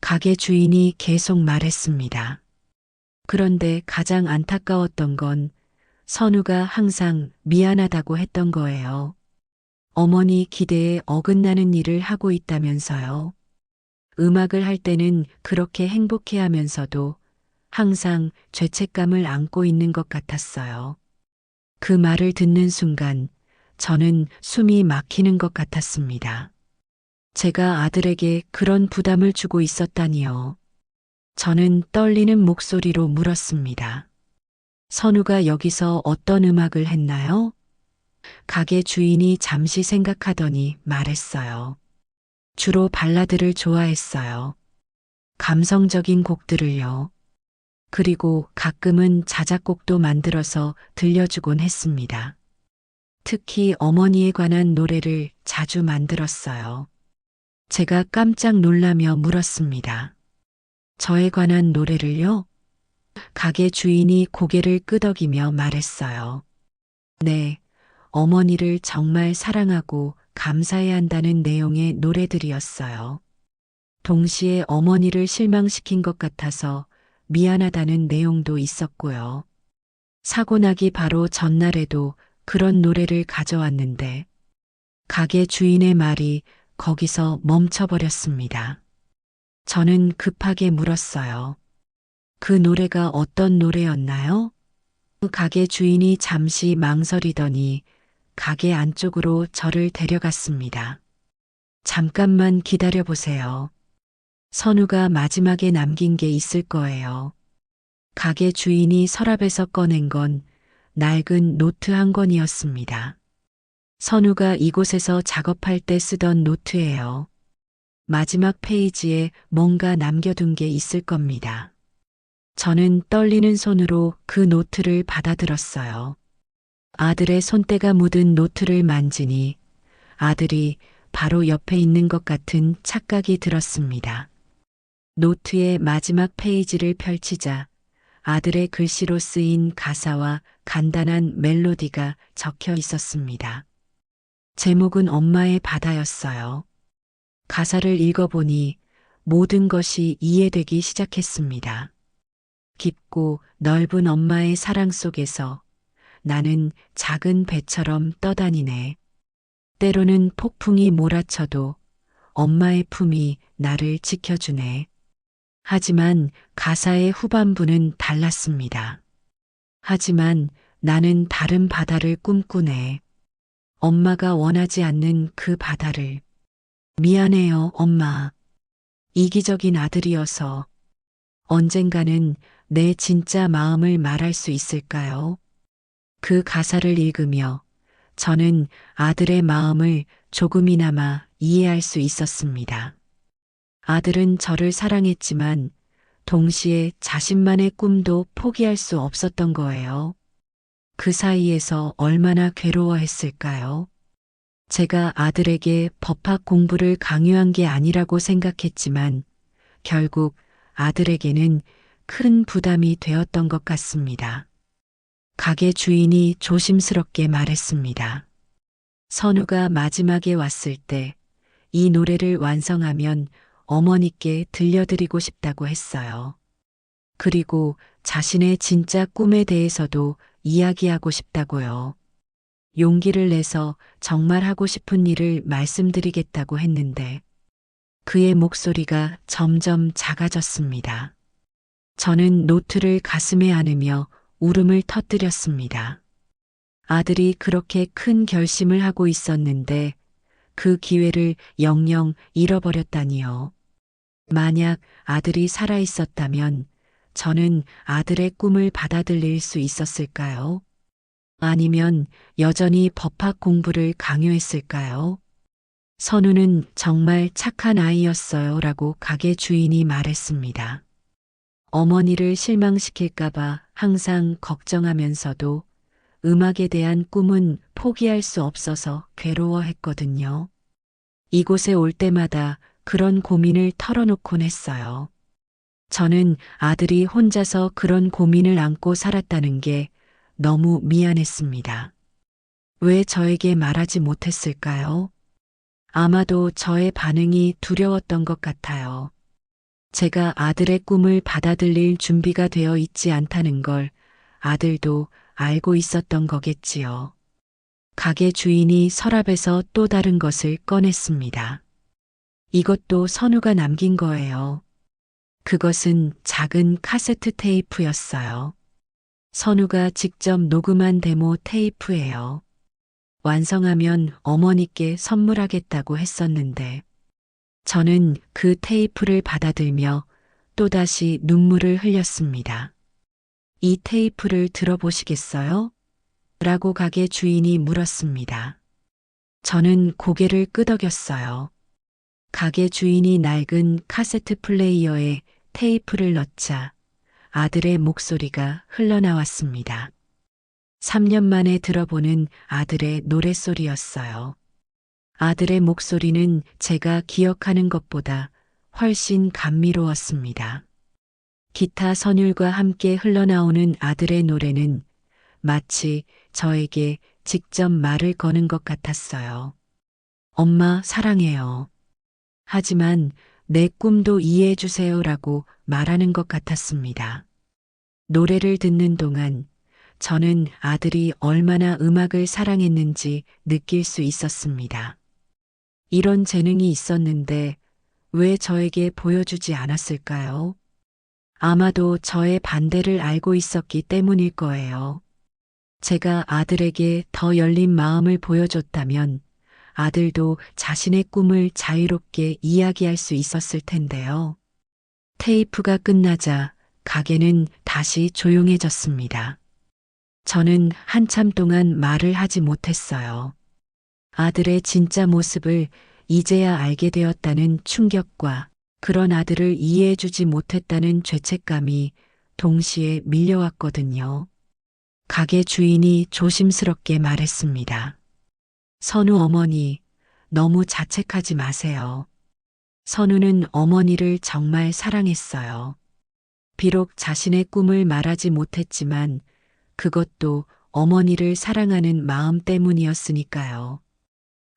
가게 주인이 계속 말했습니다. 그런데 가장 안타까웠던 건 선우가 항상 미안하다고 했던 거예요. 어머니 기대에 어긋나는 일을 하고 있다면서요. 음악을 할 때는 그렇게 행복해 하면서도 항상 죄책감을 안고 있는 것 같았어요. 그 말을 듣는 순간 저는 숨이 막히는 것 같았습니다. 제가 아들에게 그런 부담을 주고 있었다니요. 저는 떨리는 목소리로 물었습니다. 선우가 여기서 어떤 음악을 했나요? 가게 주인이 잠시 생각하더니 말했어요. 주로 발라드를 좋아했어요. 감성적인 곡들을요. 그리고 가끔은 자작곡도 만들어서 들려주곤 했습니다. 특히 어머니에 관한 노래를 자주 만들었어요. 제가 깜짝 놀라며 물었습니다. 저에 관한 노래를요? 가게 주인이 고개를 끄덕이며 말했어요. 네, 어머니를 정말 사랑하고 감사해야 한다는 내용의 노래들이었어요. 동시에 어머니를 실망시킨 것 같아서 미안하다는 내용도 있었고요. 사고 나기 바로 전날에도 그런 노래를 가져왔는데 가게 주인의 말이 거기서 멈춰버렸습니다. 저는 급하게 물었어요. 그 노래가 어떤 노래였나요? 가게 주인이 잠시 망설이더니 가게 안쪽으로 저를 데려갔습니다. 잠깐만 기다려 보세요. 선우가 마지막에 남긴 게 있을 거예요. 가게 주인이 서랍에서 꺼낸 건 낡은 노트 한 권이었습니다. 선우가 이곳에서 작업할 때 쓰던 노트예요. 마지막 페이지에 뭔가 남겨둔 게 있을 겁니다. 저는 떨리는 손으로 그 노트를 받아들었어요. 아들의 손때가 묻은 노트를 만지니 아들이 바로 옆에 있는 것 같은 착각이 들었습니다. 노트의 마지막 페이지를 펼치자 아들의 글씨로 쓰인 가사와 간단한 멜로디가 적혀 있었습니다. 제목은 엄마의 바다였어요. 가사를 읽어보니 모든 것이 이해되기 시작했습니다. 깊고 넓은 엄마의 사랑 속에서 나는 작은 배처럼 떠다니네. 때로는 폭풍이 몰아쳐도 엄마의 품이 나를 지켜주네. 하지만 가사의 후반부는 달랐습니다. 하지만 나는 다른 바다를 꿈꾸네. 엄마가 원하지 않는 그 바다를. 미안해요, 엄마. 이기적인 아들이어서 언젠가는 내 진짜 마음을 말할 수 있을까요? 그 가사를 읽으며 저는 아들의 마음을 조금이나마 이해할 수 있었습니다. 아들은 저를 사랑했지만 동시에 자신만의 꿈도 포기할 수 없었던 거예요. 그 사이에서 얼마나 괴로워했을까요? 제가 아들에게 법학 공부를 강요한 게 아니라고 생각했지만 결국 아들에게는 큰 부담이 되었던 것 같습니다. 가게 주인이 조심스럽게 말했습니다. 선우가 마지막에 왔을 때 이 노래를 완성하면 어머니께 들려드리고 싶다고 했어요. 그리고 자신의 진짜 꿈에 대해서도 이야기하고 싶다고요. 용기를 내서 정말 하고 싶은 일을 말씀드리겠다고 했는데 그의 목소리가 점점 작아졌습니다. 저는 노트를 가슴에 안으며 울음을 터뜨렸습니다. 아들이 그렇게 큰 결심을 하고 있었는데 그 기회를 영영 잃어버렸다니요. 만약 아들이 살아있었다면 저는 아들의 꿈을 받아들일 수 있었을까요? 아니면 여전히 법학 공부를 강요했을까요? 선우는 정말 착한 아이였어요 라고 가게 주인이 말했습니다. 어머니를 실망시킬까봐 항상 걱정하면서도 음악에 대한 꿈은 포기할 수 없어서 괴로워했거든요. 이곳에 올 때마다 그런 고민을 털어놓곤 했어요. 저는 아들이 혼자서 그런 고민을 안고 살았다는 게 너무 미안했습니다. 왜 저에게 말하지 못했을까요? 아마도 저의 반응이 두려웠던 것 같아요. 제가 아들의 꿈을 받아들일 준비가 되어 있지 않다는 걸 아들도 알고 있었던 거겠지요. 가게 주인이 서랍에서 또 다른 것을 꺼냈습니다. 이것도 선우가 남긴 거예요. 그것은 작은 카세트 테이프였어요. 선우가 직접 녹음한 데모 테이프예요. 완성하면 어머니께 선물하겠다고 했었는데 저는 그 테이프를 받아들며 또다시 눈물을 흘렸습니다. 이 테이프를 들어보시겠어요? 라고 가게 주인이 물었습니다. 저는 고개를 끄덕였어요. 가게 주인이 낡은 카세트 플레이어에 테이프를 넣자 아들의 목소리가 흘러나왔습니다. 3년 만에 들어보는 아들의 노랫소리였어요. 아들의 목소리는 제가 기억하는 것보다 훨씬 감미로웠습니다. 기타 선율과 함께 흘러나오는 아들의 노래는 마치 저에게 직접 말을 거는 것 같았어요. 엄마 사랑해요. 하지만 내 꿈도 이해해 주세요라고 말하는 것 같았습니다. 노래를 듣는 동안 저는 아들이 얼마나 음악을 사랑했는지 느낄 수 있었습니다. 이런 재능이 있었는데 왜 저에게 보여주지 않았을까요? 아마도 저의 반대를 알고 있었기 때문일 거예요. 제가 아들에게 더 열린 마음을 보여줬다면 아들도 자신의 꿈을 자유롭게 이야기할 수 있었을 텐데요. 테이프가 끝나자 가게는 다시 조용해졌습니다. 저는 한참 동안 말을 하지 못했어요. 아들의 진짜 모습을 이제야 알게 되었다는 충격과 그런 아들을 이해해주지 못했다는 죄책감이 동시에 밀려왔거든요. 가게 주인이 조심스럽게 말했습니다. 선우 어머니, 너무 자책하지 마세요. 선우는 어머니를 정말 사랑했어요. 비록 자신의 꿈을 말하지 못했지만 그것도 어머니를 사랑하는 마음 때문이었으니까요.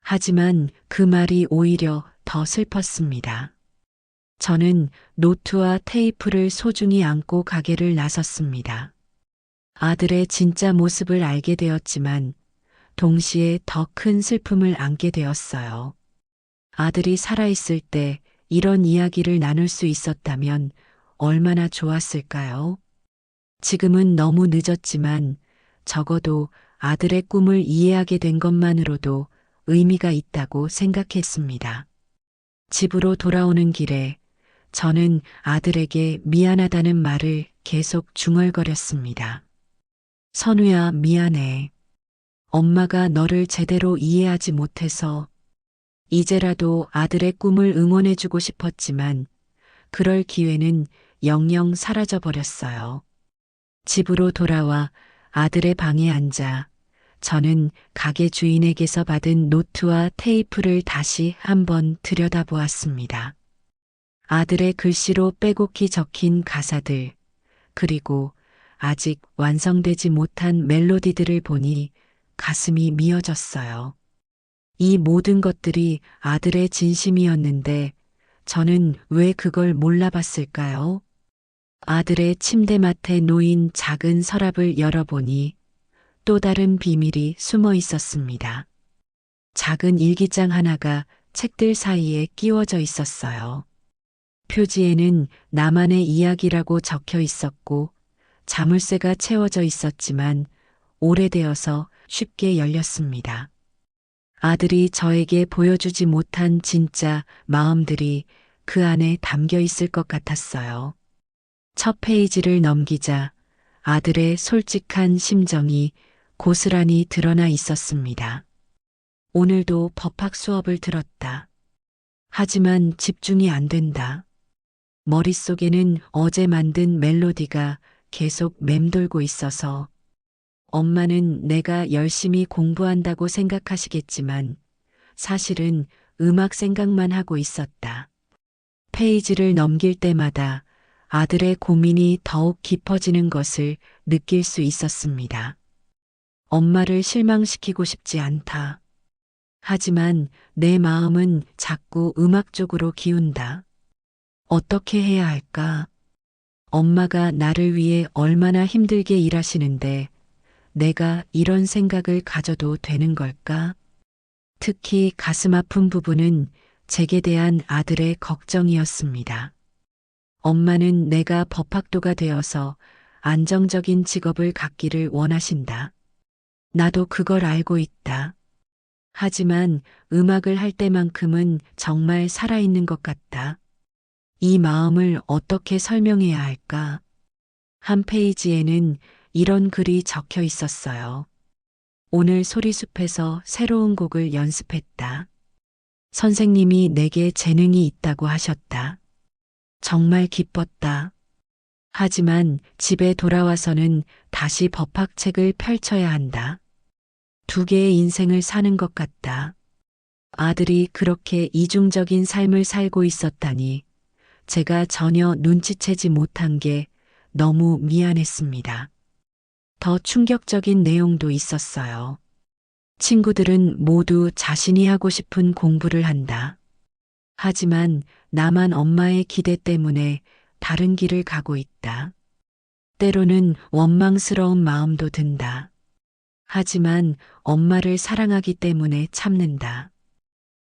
하지만 그 말이 오히려 더 슬펐습니다. 저는 노트와 테이프를 소중히 안고 가게를 나섰습니다. 아들의 진짜 모습을 알게 되었지만 동시에 더 큰 슬픔을 안게 되었어요. 아들이 살아있을 때 이런 이야기를 나눌 수 있었다면 얼마나 좋았을까요? 지금은 너무 늦었지만 적어도 아들의 꿈을 이해하게 된 것만으로도 의미가 있다고 생각했습니다. 집으로 돌아오는 길에 저는 아들에게 미안하다는 말을 계속 중얼거렸습니다. 선우야, 미안해. 엄마가 너를 제대로 이해하지 못해서 이제라도 아들의 꿈을 응원해주고 싶었지만 그럴 기회는 영영 사라져 버렸어요. 집으로 돌아와 아들의 방에 앉아 저는 가게 주인에게서 받은 노트와 테이프를 다시 한번 들여다보았습니다. 아들의 글씨로 빼곡히 적힌 가사들, 그리고 아직 완성되지 못한 멜로디들을 보니 가슴이 미어졌어요. 이 모든 것들이 아들의 진심이었는데 저는 왜 그걸 몰라봤을까요? 아들의 침대맡에 놓인 작은 서랍을 열어보니 또 다른 비밀이 숨어 있었습니다. 작은 일기장 하나가 책들 사이에 끼워져 있었어요. 표지에는 나만의 이야기라고 적혀 있었고 자물쇠가 채워져 있었지만 오래되어서 쉽게 열렸습니다. 아들이 저에게 보여주지 못한 진짜 마음들이 그 안에 담겨 있을 것 같았어요. 첫 페이지를 넘기자 아들의 솔직한 심정이 고스란히 드러나 있었습니다. 오늘도 법학 수업을 들었다. 하지만 집중이 안 된다. 머릿속에는 어제 만든 멜로디가 계속 맴돌고 있어서 엄마는 내가 열심히 공부한다고 생각하시겠지만 사실은 음악 생각만 하고 있었다. 페이지를 넘길 때마다 아들의 고민이 더욱 깊어지는 것을 느낄 수 있었습니다. 엄마를 실망시키고 싶지 않다. 하지만 내 마음은 자꾸 음악 쪽으로 기운다. 어떻게 해야 할까? 엄마가 나를 위해 얼마나 힘들게 일하시는데 내가 이런 생각을 가져도 되는 걸까? 특히 가슴 아픈 부분은 제게 대한 아들의 걱정이었습니다. 엄마는 내가 법학도가 되어서 안정적인 직업을 갖기를 원하신다. 나도 그걸 알고 있다. 하지만 음악을 할 때만큼은 정말 살아있는 것 같다. 이 마음을 어떻게 설명해야 할까? 한 페이지에는 이런 글이 적혀 있었어요. 오늘 소리숲에서 새로운 곡을 연습했다. 선생님이 내게 재능이 있다고 하셨다. 정말 기뻤다. 하지만 집에 돌아와서는 다시 법학책을 펼쳐야 한다. 두 개의 인생을 사는 것 같다. 아들이 그렇게 이중적인 삶을 살고 있었다니 제가 전혀 눈치채지 못한 게 너무 미안했습니다. 더 충격적인 내용도 있었어요. 친구들은 모두 자신이 하고 싶은 공부를 한다. 하지만 나만 엄마의 기대 때문에 다른 길을 가고 있다. 때로는 원망스러운 마음도 든다. 하지만 엄마를 사랑하기 때문에 참는다.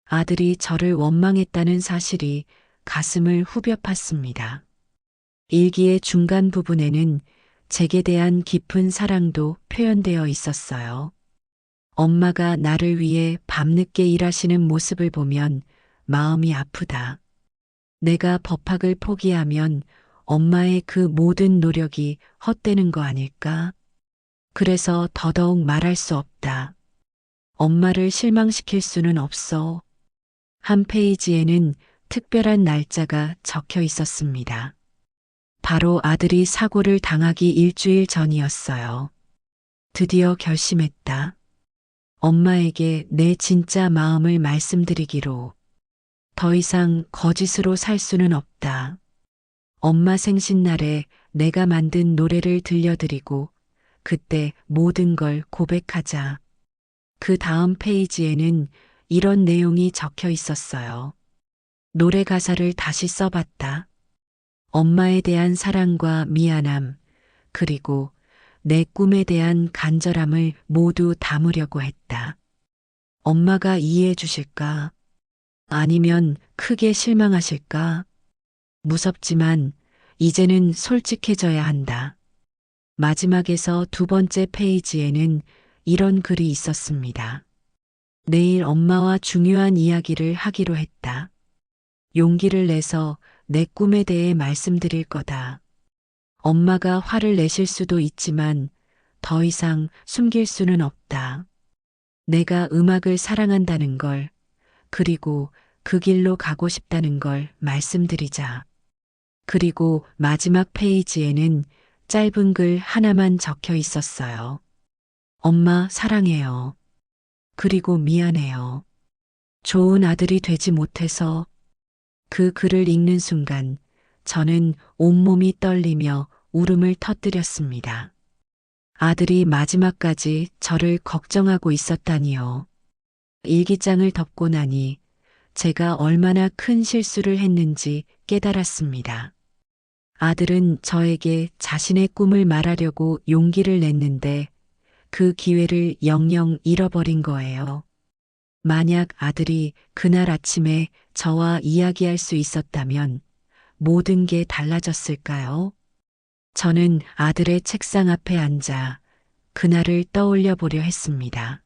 아들이 저를 원망했다는 사실이 가슴을 후벼 팠습니다. 일기의 중간 부분에는 제게 대한 깊은 사랑도 표현되어 있었어요. 엄마가 나를 위해 밤늦게 일하시는 모습을 보면 마음이 아프다. 내가 법학을 포기하면 엄마의 그 모든 노력이 헛되는 거 아닐까? 그래서 더더욱 말할 수 없다. 엄마를 실망시킬 수는 없어. 한 페이지에는 특별한 날짜가 적혀 있었습니다. 바로 아들이 사고를 당하기 일주일 전이었어요. 드디어 결심했다. 엄마에게 내 진짜 마음을 말씀드리기로. 더 이상 거짓으로 살 수는 없다. 엄마 생신날에 내가 만든 노래를 들려드리고 그때 모든 걸 고백하자. 그 다음 페이지에는 이런 내용이 적혀 있었어요. 노래 가사를 다시 써봤다. 엄마에 대한 사랑과 미안함, 그리고 내 꿈에 대한 간절함을 모두 담으려고 했다. 엄마가 이해해 주실까? 아니면 크게 실망하실까? 무섭지만 이제는 솔직해져야 한다. 마지막에서 두 번째 페이지에는 이런 글이 있었습니다. 내일 엄마와 중요한 이야기를 하기로 했다. 용기를 내서 내 꿈에 대해 말씀드릴 거다. 엄마가 화를 내실 수도 있지만 더 이상 숨길 수는 없다. 내가 음악을 사랑한다는 걸, 그리고 그 길로 가고 싶다는 걸 말씀드리자. 그리고 마지막 페이지에는 짧은 글 하나만 적혀 있었어요. 엄마 사랑해요. 그리고 미안해요. 좋은 아들이 되지 못해서. 그 글을 읽는 순간 저는 온몸이 떨리며 울음을 터뜨렸습니다. 아들이 마지막까지 저를 걱정하고 있었다니요. 일기장을 덮고 나니 제가 얼마나 큰 실수를 했는지 깨달았습니다. 아들은 저에게 자신의 꿈을 말하려고 용기를 냈는데 그 기회를 영영 잃어버린 거예요. 만약 아들이 그날 아침에 저와 이야기할 수 있었다면 모든 게 달라졌을까요? 저는 아들의 책상 앞에 앉아 그날을 떠올려 보려 했습니다.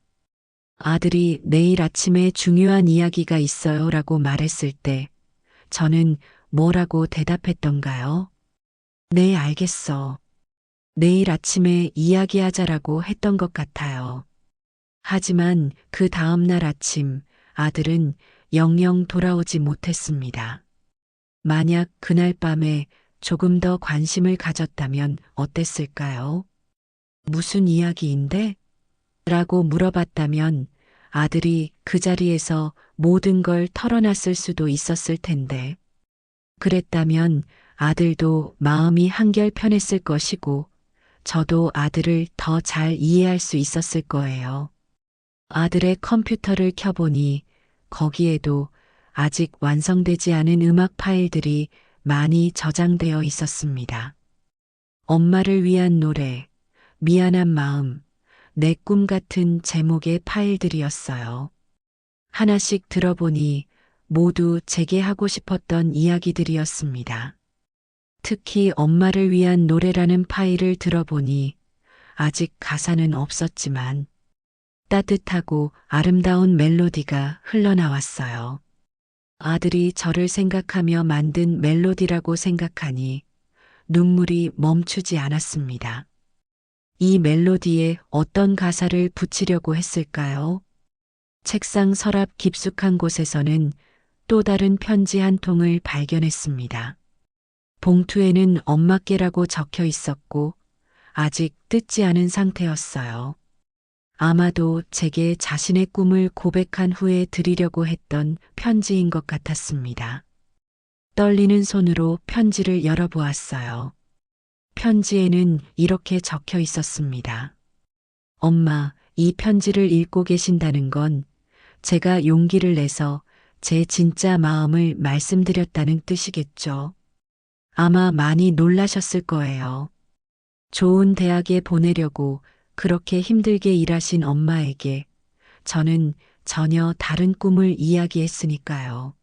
아들이 내일 아침에 중요한 이야기가 있어요 라고 말했을 때 저는 뭐라고 대답했던가요? 네, 알겠어. 내일 아침에 이야기하자라고 했던 것 같아요. 하지만 그 다음날 아침 아들은 영영 돌아오지 못했습니다. 만약 그날 밤에 조금 더 관심을 가졌다면 어땠을까요? 무슨 이야기인데? 라고 물어봤다면 아들이 그 자리에서 모든 걸 털어놨을 수도 있었을 텐데. 그랬다면 아들도 마음이 한결 편했을 것이고 저도 아들을 더 잘 이해할 수 있었을 거예요. 아들의 컴퓨터를 켜보니 거기에도 아직 완성되지 않은 음악 파일들이 많이 저장되어 있었습니다. 엄마를 위한 노래, 미안한 마음, 내 꿈 같은 제목의 파일들이었어요. 하나씩 들어보니 모두 제게 하고 싶었던 이야기들이었습니다. 특히 엄마를 위한 노래라는 파일을 들어보니 아직 가사는 없었지만 따뜻하고 아름다운 멜로디가 흘러나왔어요. 아들이 저를 생각하며 만든 멜로디라고 생각하니 눈물이 멈추지 않았습니다. 이 멜로디에 어떤 가사를 붙이려고 했을까요? 책상 서랍 깊숙한 곳에서는 또 다른 편지 한 통을 발견했습니다. 봉투에는 엄마께라고 적혀 있었고 아직 뜯지 않은 상태였어요. 아마도 제게 자신의 꿈을 고백한 후에 드리려고 했던 편지인 것 같았습니다. 떨리는 손으로 편지를 열어보았어요. 편지에는 이렇게 적혀 있었습니다. 엄마, 이 편지를 읽고 계신다는 건 제가 용기를 내서 제 진짜 마음을 말씀드렸다는 뜻이겠죠. 아마 많이 놀라셨을 거예요. 좋은 대학에 보내려고 그렇게 힘들게 일하신 엄마에게 저는 전혀 다른 꿈을 이야기했으니까요.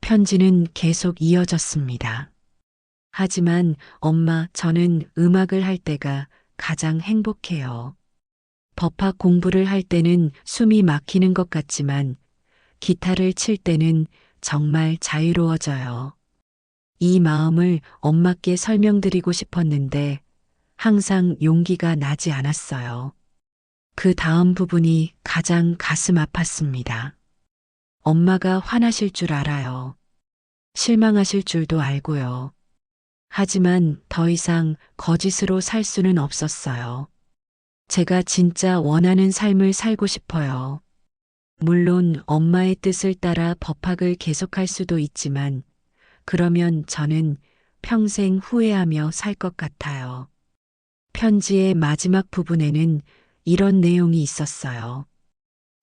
편지는 계속 이어졌습니다. 하지만 엄마, 저는 음악을 할 때가 가장 행복해요. 법학 공부를 할 때는 숨이 막히는 것 같지만 기타를 칠 때는 정말 자유로워져요. 이 마음을 엄마께 설명드리고 싶었는데 항상 용기가 나지 않았어요. 그 다음 부분이 가장 가슴 아팠습니다. 엄마가 화나실 줄 알아요. 실망하실 줄도 알고요. 하지만 더 이상 거짓으로 살 수는 없었어요. 제가 진짜 원하는 삶을 살고 싶어요. 물론 엄마의 뜻을 따라 법학을 계속할 수도 있지만 그러면 저는 평생 후회하며 살 것 같아요. 편지의 마지막 부분에는 이런 내용이 있었어요.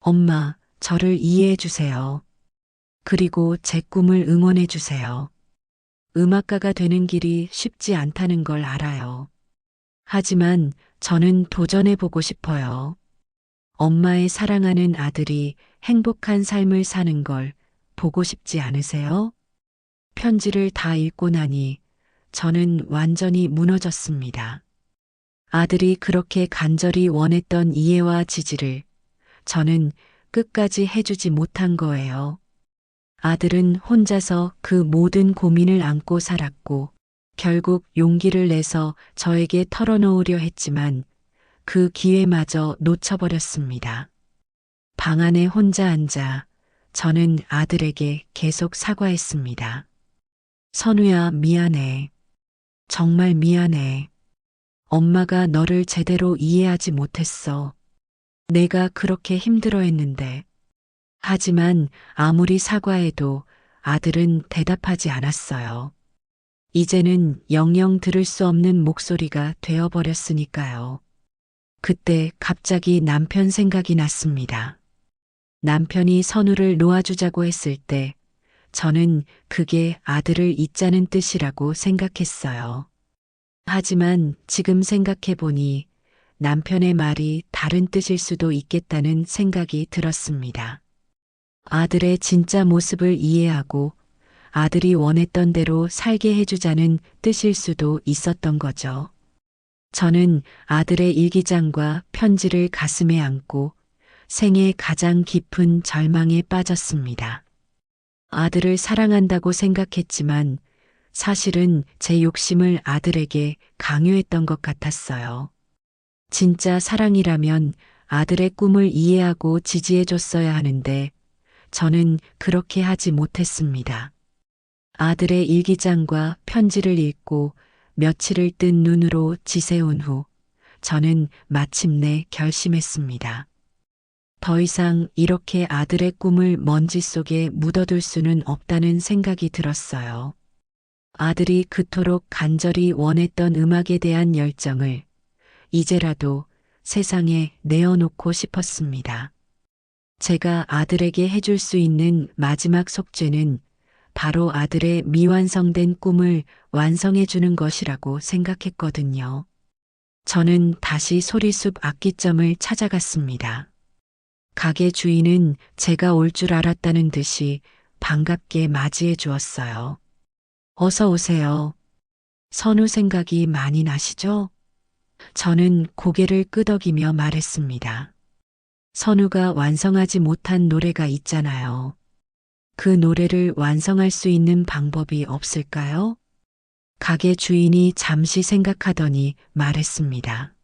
엄마, 저를 이해해 주세요. 그리고 제 꿈을 응원해 주세요. 음악가가 되는 길이 쉽지 않다는 걸 알아요. 하지만 저는 도전해 보고 싶어요. 엄마의 사랑하는 아들이 행복한 삶을 사는 걸 보고 싶지 않으세요? 편지를 다 읽고 나니 저는 완전히 무너졌습니다. 아들이 그렇게 간절히 원했던 이해와 지지를 저는 끝까지 해주지 못한 거예요. 아들은 혼자서 그 모든 고민을 안고 살았고 결국 용기를 내서 저에게 털어놓으려 했지만 그 기회마저 놓쳐버렸습니다. 방 안에 혼자 앉아 저는 아들에게 계속 사과했습니다. 선우야, 미안해. 정말 미안해. 엄마가 너를 제대로 이해하지 못했어. 내가 그렇게 힘들어했는데. 하지만 아무리 사과해도 아들은 대답하지 않았어요. 이제는 영영 들을 수 없는 목소리가 되어버렸으니까요. 그때 갑자기 남편 생각이 났습니다. 남편이 선우를 놓아주자고 했을 때 저는 그게 아들을 잇자는 뜻이라고 생각했어요. 하지만 지금 생각해보니 남편의 말이 다른 뜻일 수도 있겠다는 생각이 들었습니다. 아들의 진짜 모습을 이해하고 아들이 원했던 대로 살게 해주자는 뜻일 수도 있었던 거죠. 저는 아들의 일기장과 편지를 가슴에 안고 생애 가장 깊은 절망에 빠졌습니다. 아들을 사랑한다고 생각했지만 사실은 제 욕심을 아들에게 강요했던 것 같았어요. 진짜 사랑이라면 아들의 꿈을 이해하고 지지해줬어야 하는데 저는 그렇게 하지 못했습니다. 아들의 일기장과 편지를 읽고 며칠을 뜬 눈으로 지새운 후 저는 마침내 결심했습니다. 더 이상 이렇게 아들의 꿈을 먼지 속에 묻어둘 수는 없다는 생각이 들었어요. 아들이 그토록 간절히 원했던 음악에 대한 열정을 이제라도 세상에 내어놓고 싶었습니다. 제가 아들에게 해줄 수 있는 마지막 속죄는 바로 아들의 미완성된 꿈을 완성해 주는 것이라고 생각했거든요. 저는 다시 소리숲 악기점을 찾아갔습니다. 가게 주인은 제가 올 줄 알았다는 듯이 반갑게 맞이해 주었어요. 어서 오세요. 선우 생각이 많이 나시죠? 저는 고개를 끄덕이며 말했습니다. 선우가 완성하지 못한 노래가 있잖아요. 그 노래를 완성할 수 있는 방법이 없을까요? 가게 주인이 잠시 생각하더니 말했습니다.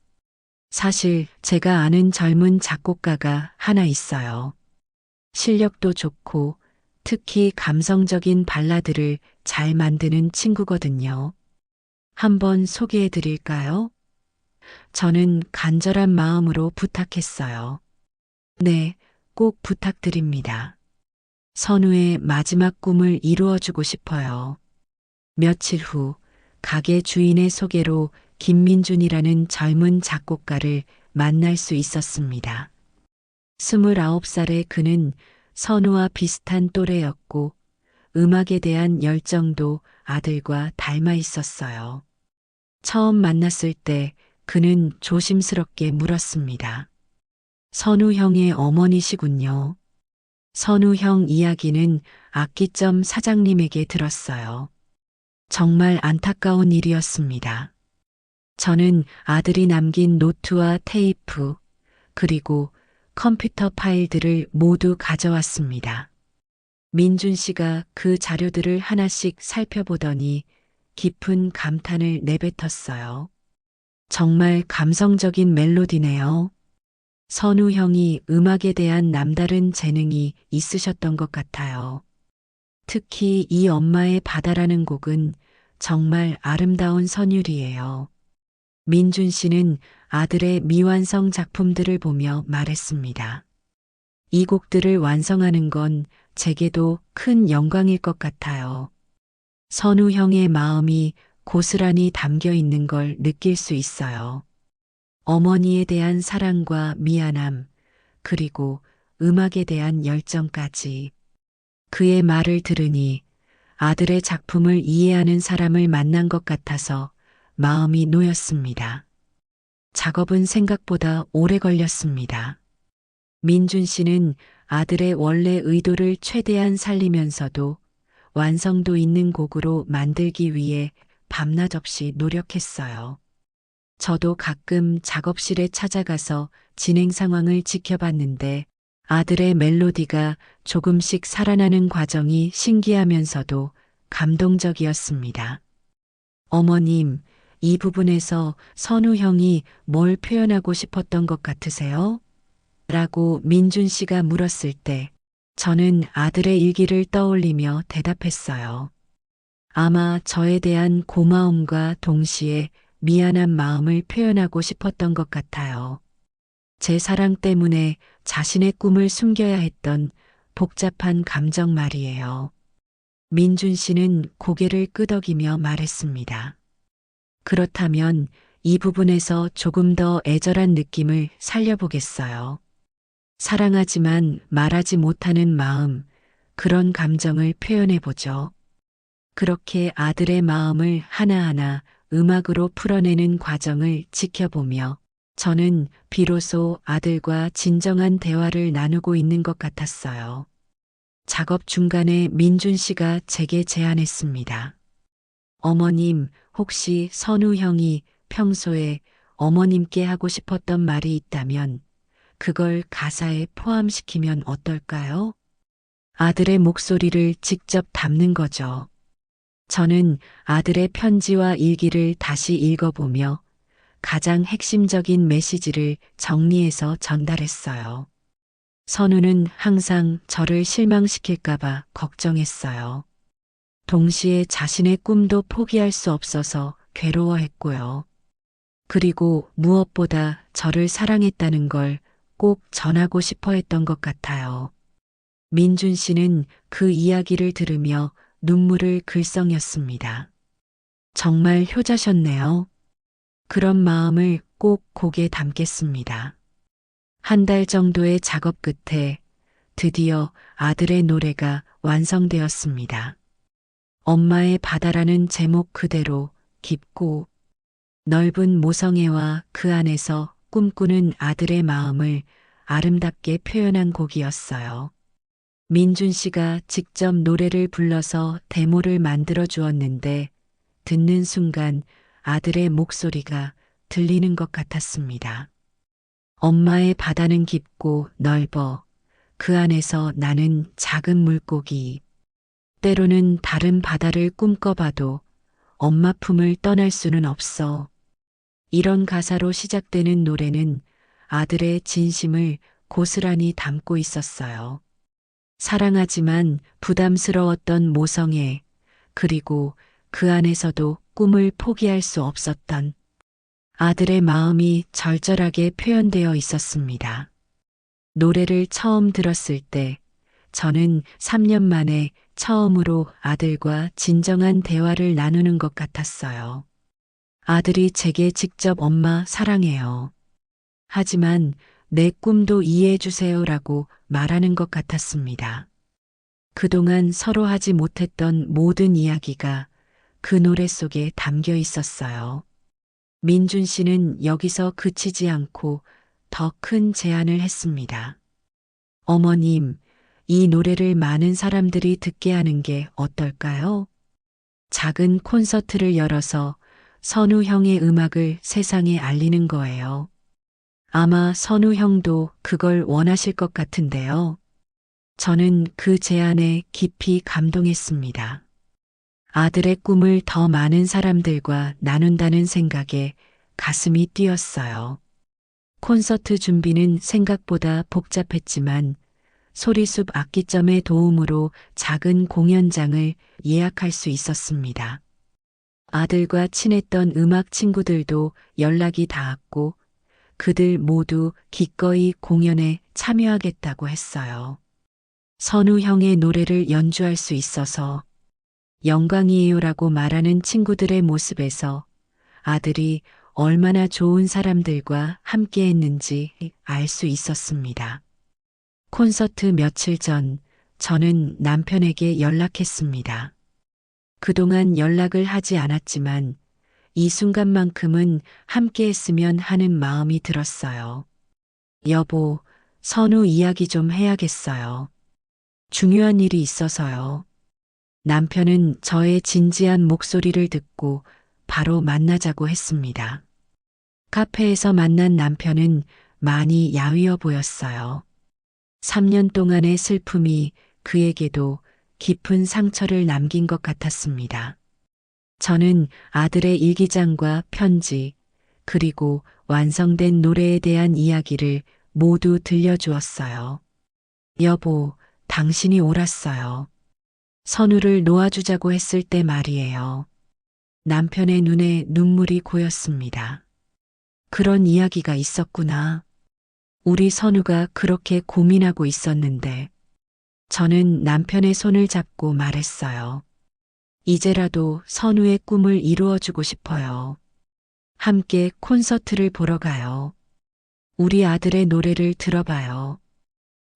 사실 제가 아는 젊은 작곡가가 하나 있어요. 실력도 좋고 특히 감성적인 발라드를 잘 만드는 친구거든요. 한번 소개해 드릴까요? 저는 간절한 마음으로 부탁했어요. 네, 꼭 부탁드립니다. 선우의 마지막 꿈을 이루어주고 싶어요. 며칠 후 가게 주인의 소개로 김민준이라는 젊은 작곡가를 만날 수 있었습니다. 29살의 그는 선우와 비슷한 또래였고 음악에 대한 열정도 아들과 닮아 있었어요. 처음 만났을 때 그는 조심스럽게 물었습니다. 선우 형의 어머니시군요. 선우 형 이야기는 악기점 사장님에게 들었어요. 정말 안타까운 일이었습니다. 저는 아들이 남긴 노트와 테이프, 그리고 컴퓨터 파일들을 모두 가져왔습니다. 민준 씨가 그 자료들을 하나씩 살펴보더니 깊은 감탄을 내뱉었어요. 정말 감성적인 멜로디네요. 선우 형이 음악에 대한 남다른 재능이 있으셨던 것 같아요. 특히 이 엄마의 바다라는 곡은 정말 아름다운 선율이에요. 민준 씨는 아들의 미완성 작품들을 보며 말했습니다. 이 곡들을 완성하는 건 제게도 큰 영광일 것 같아요. 선우 형의 마음이 고스란히 담겨 있는 걸 느낄 수 있어요. 어머니에 대한 사랑과 미안함, 그리고 음악에 대한 열정까지. 그의 말을 들으니 아들의 작품을 이해하는 사람을 만난 것 같아서 마음이 놓였습니다. 작업은 생각보다 오래 걸렸습니다. 민준 씨는 아들의 원래 의도를 최대한 살리면서도 완성도 있는 곡으로 만들기 위해 밤낮 없이 노력했어요. 저도 가끔 작업실에 찾아가서 진행 상황을 지켜봤는데 아들의 멜로디가 조금씩 살아나는 과정이 신기하면서도 감동적이었습니다. 어머님, 이 부분에서 선우 형이 뭘 표현하고 싶었던 것 같으세요? 라고 민준 씨가 물었을 때 저는 아들의 일기를 떠올리며 대답했어요. 아마 저에 대한 고마움과 동시에 미안한 마음을 표현하고 싶었던 것 같아요. 제 사랑 때문에 자신의 꿈을 숨겨야 했던 복잡한 감정 말이에요. 민준 씨는 고개를 끄덕이며 말했습니다. 그렇다면 이 부분에서 조금 더 애절한 느낌을 살려보겠어요. 사랑하지만 말하지 못하는 마음, 그런 감정을 표현해보죠. 그렇게 아들의 마음을 하나하나 음악으로 풀어내는 과정을 지켜보며 저는 비로소 아들과 진정한 대화를 나누고 있는 것 같았어요. 작업 중간에 민준 씨가 제게 제안했습니다. 어머님, 혹시 선우 형이 평소에 어머님께 하고 싶었던 말이 있다면 그걸 가사에 포함시키면 어떨까요? 아들의 목소리를 직접 담는 거죠. 저는 아들의 편지와 일기를 다시 읽어보며 가장 핵심적인 메시지를 정리해서 전달했어요. 선우는 항상 저를 실망시킬까봐 걱정했어요. 동시에 자신의 꿈도 포기할 수 없어서 괴로워했고요. 그리고 무엇보다 저를 사랑했다는 걸 꼭 전하고 싶어 했던 것 같아요. 민준 씨는 그 이야기를 들으며 눈물을 글썽였습니다. 정말 효자셨네요. 그런 마음을 꼭 곡에 담겠습니다. 한 달 정도의 작업 끝에 드디어 아들의 노래가 완성되었습니다. 엄마의 바다라는 제목 그대로 깊고 넓은 모성애와 그 안에서 꿈꾸는 아들의 마음을 아름답게 표현한 곡이었어요. 민준 씨가 직접 노래를 불러서 데모를 만들어 주었는데 듣는 순간 아들의 목소리가 들리는 것 같았습니다. 엄마의 바다는 깊고 넓어 그 안에서 나는 작은 물고기. 때로는 다른 바다를 꿈꿔봐도 엄마 품을 떠날 수는 없어. 이런 가사로 시작되는 노래는 아들의 진심을 고스란히 담고 있었어요. 사랑하지만 부담스러웠던 모성애, 그리고 그 안에서도 꿈을 포기할 수 없었던 아들의 마음이 절절하게 표현되어 있었습니다. 노래를 처음 들었을 때 저는 3년 만에 처음으로 아들과 진정한 대화를 나누는 것 같았어요. 아들이 제게 직접 엄마 사랑해요. 하지만 내 꿈도 이해해 주세요라고 말하는 것 같았습니다. 그동안 서로 하지 못했던 모든 이야기가 그 노래 속에 담겨 있었어요. 민준 씨는 여기서 그치지 않고 더 큰 제안을 했습니다. 어머님, 이 노래를 많은 사람들이 듣게 하는 게 어떨까요? 작은 콘서트를 열어서 선우 형의 음악을 세상에 알리는 거예요. 아마 선우 형도 그걸 원하실 것 같은데요. 저는 그 제안에 깊이 감동했습니다. 아들의 꿈을 더 많은 사람들과 나눈다는 생각에 가슴이 뛰었어요. 콘서트 준비는 생각보다 복잡했지만 소리숲 악기점의 도움으로 작은 공연장을 예약할 수 있었습니다. 아들과 친했던 음악 친구들도 연락이 닿았고 그들 모두 기꺼이 공연에 참여하겠다고 했어요. 선우 형의 노래를 연주할 수 있어서 영광이에요라고 말하는 친구들의 모습에서 아들이 얼마나 좋은 사람들과 함께 했는지 알 수 있었습니다. 콘서트 며칠 전 저는 남편에게 연락했습니다. 그동안 연락을 하지 않았지만 이 순간만큼은 함께 했으면 하는 마음이 들었어요. 여보, 선우 이야기 좀 해야겠어요. 중요한 일이 있어서요. 남편은 저의 진지한 목소리를 듣고 바로 만나자고 했습니다. 카페에서 만난 남편은 많이 야위어 보였어요. 3년 동안의 슬픔이 그에게도 깊은 상처를 남긴 것 같았습니다. 저는 아들의 일기장과 편지, 그리고 완성된 노래에 대한 이야기를 모두 들려주었어요. 여보, 당신이 옳았어요. 선우를 놓아주자고 했을 때 말이에요. 남편의 눈에 눈물이 고였습니다. 그런 이야기가 있었구나. 우리 선우가 그렇게 고민하고 있었는데, 저는 남편의 손을 잡고 말했어요. 이제라도 선우의 꿈을 이루어주고 싶어요. 함께 콘서트를 보러 가요. 우리 아들의 노래를 들어봐요.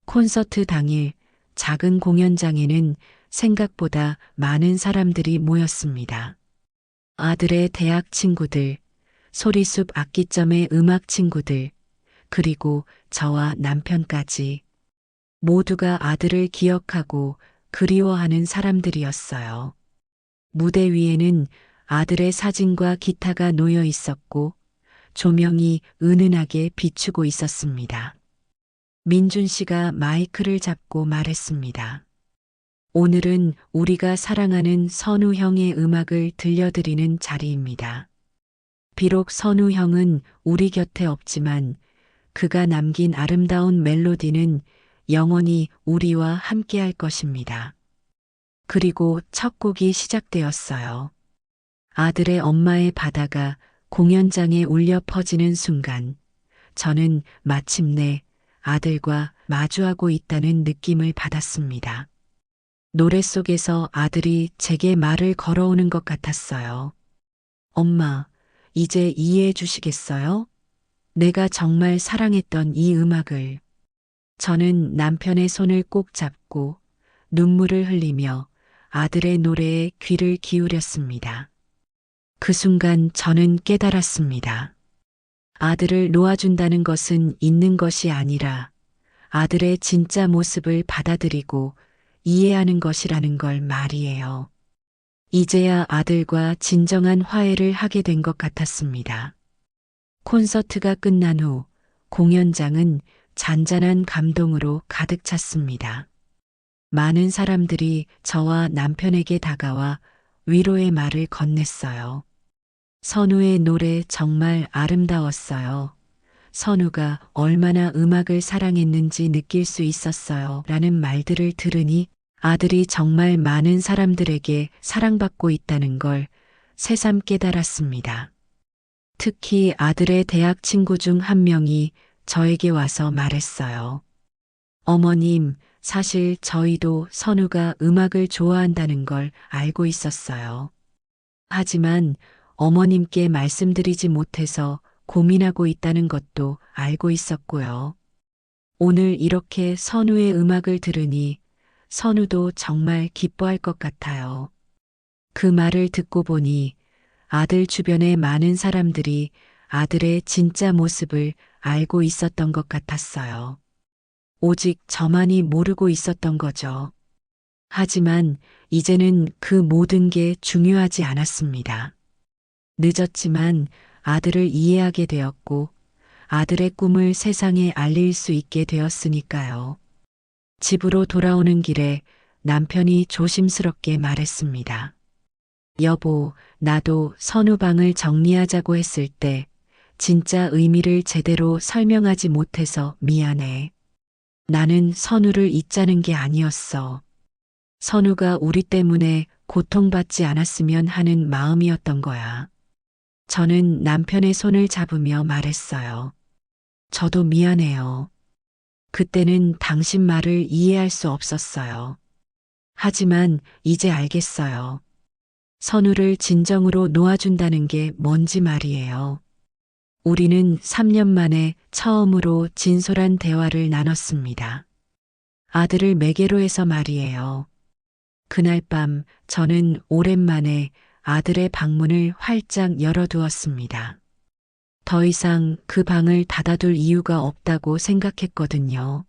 콘서트 당일 작은 공연장에는 생각보다 많은 사람들이 모였습니다. 아들의 대학 친구들, 소리숲 악기점의 음악 친구들, 그리고 저와 남편까지 모두가 아들을 기억하고 그리워하는 사람들이었어요. 무대 위에는 아들의 사진과 기타가 놓여 있었고 조명이 은은하게 비추고 있었습니다. 민준 씨가 마이크를 잡고 말했습니다. 오늘은 우리가 사랑하는 선우 형의 음악을 들려드리는 자리입니다. 비록 선우 형은 우리 곁에 없지만 그가 남긴 아름다운 멜로디는 영원히 우리와 함께 할 것입니다. 그리고 첫 곡이 시작되었어요. 아들의 엄마의 바다가 공연장에 울려 퍼지는 순간 저는 마침내 아들과 마주하고 있다는 느낌을 받았습니다. 노래 속에서 아들이 제게 말을 걸어오는 것 같았어요. 엄마, 이제 이해해 주시겠어요? 내가 정말 사랑했던 이 음악을. 저는 남편의 손을 꼭 잡고 눈물을 흘리며 아들의 노래에 귀를 기울였습니다. 그 순간 저는 깨달았습니다. 아들을 놓아준다는 것은 있는 것이 아니라 아들의 진짜 모습을 받아들이고 이해하는 것이라는 걸 말이에요. 이제야 아들과 진정한 화해를 하게 된 것 같았습니다. 콘서트가 끝난 후 공연장은 잔잔한 감동으로 가득 찼습니다. 많은 사람들이 저와 남편에게 다가와 위로의 말을 건넸어요. 선우의 노래 정말 아름다웠어요. 선우가 얼마나 음악을 사랑했는지 느낄 수 있었어요. 라는 말들을 들으니 아들이 정말 많은 사람들에게 사랑받고 있다는 걸 새삼 깨달았습니다. 특히 아들의 대학 친구 중 한 명이 저에게 와서 말했어요. 어머님, 사실 저희도 선우가 음악을 좋아한다는 걸 알고 있었어요. 하지만 어머님께 말씀드리지 못해서 고민하고 있다는 것도 알고 있었고요. 오늘 이렇게 선우의 음악을 들으니 선우도 정말 기뻐할 것 같아요. 그 말을 듣고 보니 아들 주변의 많은 사람들이 아들의 진짜 모습을 알고 있었던 것 같았어요. 오직 저만이 모르고 있었던 거죠. 하지만 이제는 그 모든 게 중요하지 않았습니다. 늦었지만 아들을 이해하게 되었고 아들의 꿈을 세상에 알릴 수 있게 되었으니까요. 집으로 돌아오는 길에 남편이 조심스럽게 말했습니다. 여보, 나도 선우 방을 정리하자고 했을 때 진짜 의미를 제대로 설명하지 못해서 미안해. 나는 선우를 잊자는 게 아니었어. 선우가 우리 때문에 고통받지 않았으면 하는 마음이었던 거야. 저는 남편의 손을 잡으며 말했어요. 저도 미안해요. 그때는 당신 말을 이해할 수 없었어요. 하지만 이제 알겠어요. 선우를 진정으로 놓아준다는 게 뭔지 말이에요. 우리는 3년 만에 처음으로 진솔한 대화를 나눴습니다. 아들을 매개로 해서 말이에요. 그날 밤 저는 오랜만에 아들의 방문을 활짝 열어두었습니다. 더 이상 그 방을 닫아둘 이유가 없다고 생각했거든요.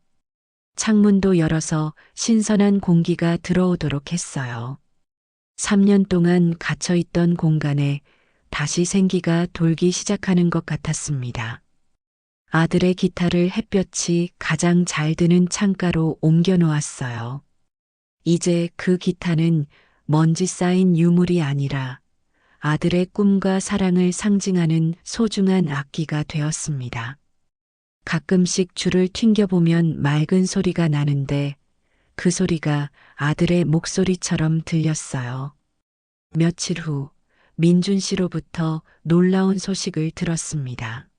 창문도 열어서 신선한 공기가 들어오도록 했어요. 3년 동안 갇혀있던 공간에 다시 생기가 돌기 시작하는 것 같았습니다. 아들의 기타를 햇볕이 가장 잘 드는 창가로 옮겨 놓았어요. 이제 그 기타는 먼지 쌓인 유물이 아니라 아들의 꿈과 사랑을 상징하는 소중한 악기가 되었습니다. 가끔씩 줄을 튕겨보면 맑은 소리가 나는데 그 소리가 아들의 목소리처럼 들렸어요. 며칠 후 민준 씨로부터 놀라운 소식을 들었습니다.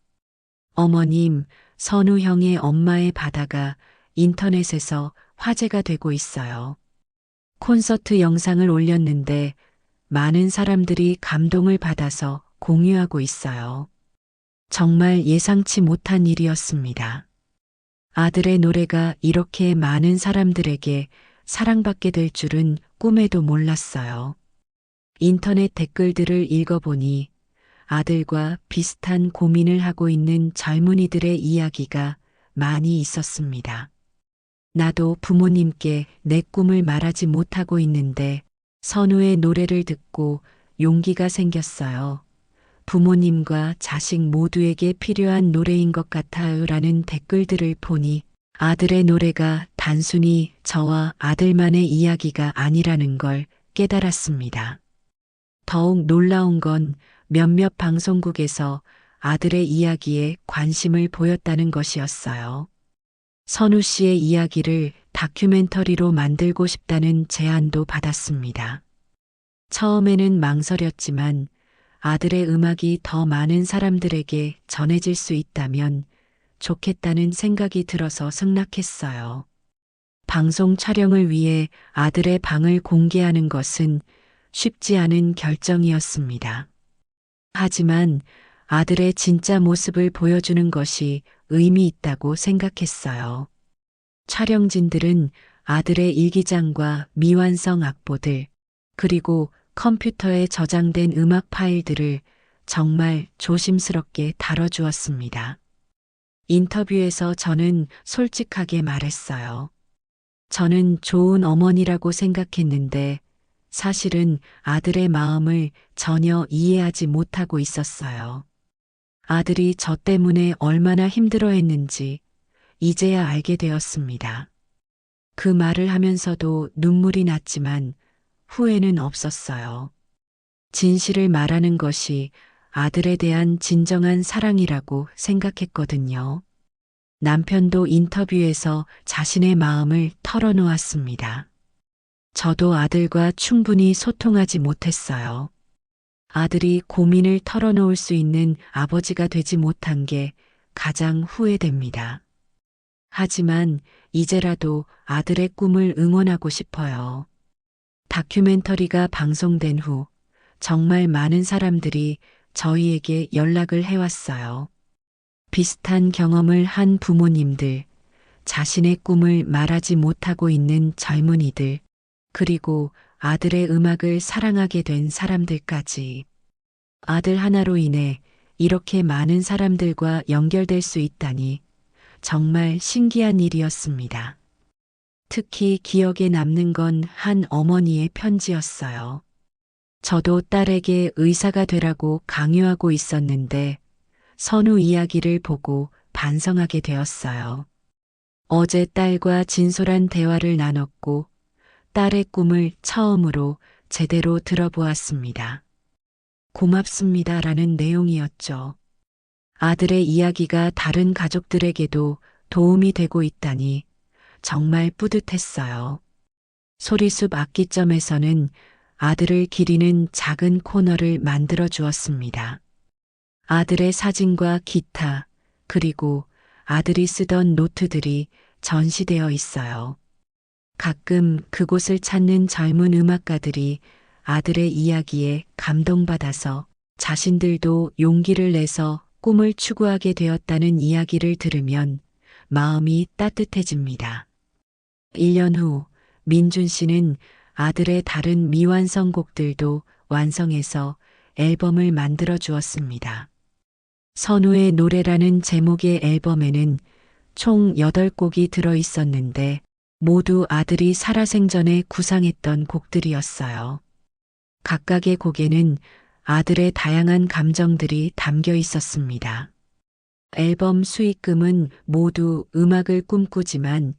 어머님, 선우 형의 엄마의 바다가 인터넷에서 화제가 되고 있어요. 콘서트 영상을 올렸는데 많은 사람들이 감동을 받아서 공유하고 있어요. 정말 예상치 못한 일이었습니다. 아들의 노래가 이렇게 많은 사람들에게 사랑받게 될 줄은 꿈에도 몰랐어요. 인터넷 댓글들을 읽어보니 아들과 비슷한 고민을 하고 있는 젊은이들의 이야기가 많이 있었습니다. 나도 부모님께 내 꿈을 말하지 못하고 있는데 선우의 노래를 듣고 용기가 생겼어요. 부모님과 자식 모두에게 필요한 노래인 것 같아요. 라는 댓글들을 보니 아들의 노래가 단순히 저와 아들만의 이야기가 아니라는 걸 깨달았습니다. 더욱 놀라운 건 몇몇 방송국에서 아들의 이야기에 관심을 보였다는 것이었어요. 선우 씨의 이야기를 다큐멘터리로 만들고 싶다는 제안도 받았습니다. 처음에는 망설였지만 아들의 음악이 더 많은 사람들에게 전해질 수 있다면 좋겠다는 생각이 들어서 승낙했어요. 방송 촬영을 위해 아들의 방을 공개하는 것은 쉽지 않은 결정이었습니다. 하지만 아들의 진짜 모습을 보여주는 것이 의미 있다고 생각했어요. 촬영진들은 아들의 일기장과 미완성 악보들, 그리고 컴퓨터에 저장된 음악 파일들을 정말 조심스럽게 다뤄주었습니다. 인터뷰에서 저는 솔직하게 말했어요. 저는 좋은 어머니라고 생각했는데 사실은 아들의 마음을 전혀 이해하지 못하고 있었어요. 아들이 저 때문에 얼마나 힘들어했는지 이제야 알게 되었습니다. 그 말을 하면서도 눈물이 났지만 후회는 없었어요. 진실을 말하는 것이 아들에 대한 진정한 사랑이라고 생각했거든요. 남편도 인터뷰에서 자신의 마음을 털어놓았습니다. 저도 아들과 충분히 소통하지 못했어요. 아들이 고민을 털어놓을 수 있는 아버지가 되지 못한 게 가장 후회됩니다. 하지만 이제라도 아들의 꿈을 응원하고 싶어요. 다큐멘터리가 방송된 후 정말 많은 사람들이 저희에게 연락을 해왔어요. 비슷한 경험을 한 부모님들, 자신의 꿈을 말하지 못하고 있는 젊은이들, 그리고 아들의 음악을 사랑하게 된 사람들까지. 아들 하나로 인해 이렇게 많은 사람들과 연결될 수 있다니 정말 신기한 일이었습니다. 특히 기억에 남는 건 한 어머니의 편지였어요. 저도 딸에게 의사가 되라고 강요하고 있었는데 선우 이야기를 보고 반성하게 되었어요. 어제 딸과 진솔한 대화를 나눴고 딸의 꿈을 처음으로 제대로 들어보았습니다. 고맙습니다라는 내용이었죠. 아들의 이야기가 다른 가족들에게도 도움이 되고 있다니 정말 뿌듯했어요. 소리숲 악기점에서는 아들을 기리는 작은 코너를 만들어 주었습니다. 아들의 사진과 기타, 그리고 아들이 쓰던 노트들이 전시되어 있어요. 가끔 그곳을 찾는 젊은 음악가들이 아들의 이야기에 감동받아서 자신들도 용기를 내서 꿈을 추구하게 되었다는 이야기를 들으면 마음이 따뜻해집니다. 1년 후 민준 씨는 아들의 다른 미완성 곡들도 완성해서 앨범을 만들어 주었습니다. 선우의 노래라는 제목의 앨범에는 총 8곡이 들어 있었는데 모두 아들이 살아생전에 구상했던 곡들이었어요. 각각의 곡에는 아들의 다양한 감정들이 담겨 있었습니다. 앨범 수익금은 모두 음악을 꿈꾸지만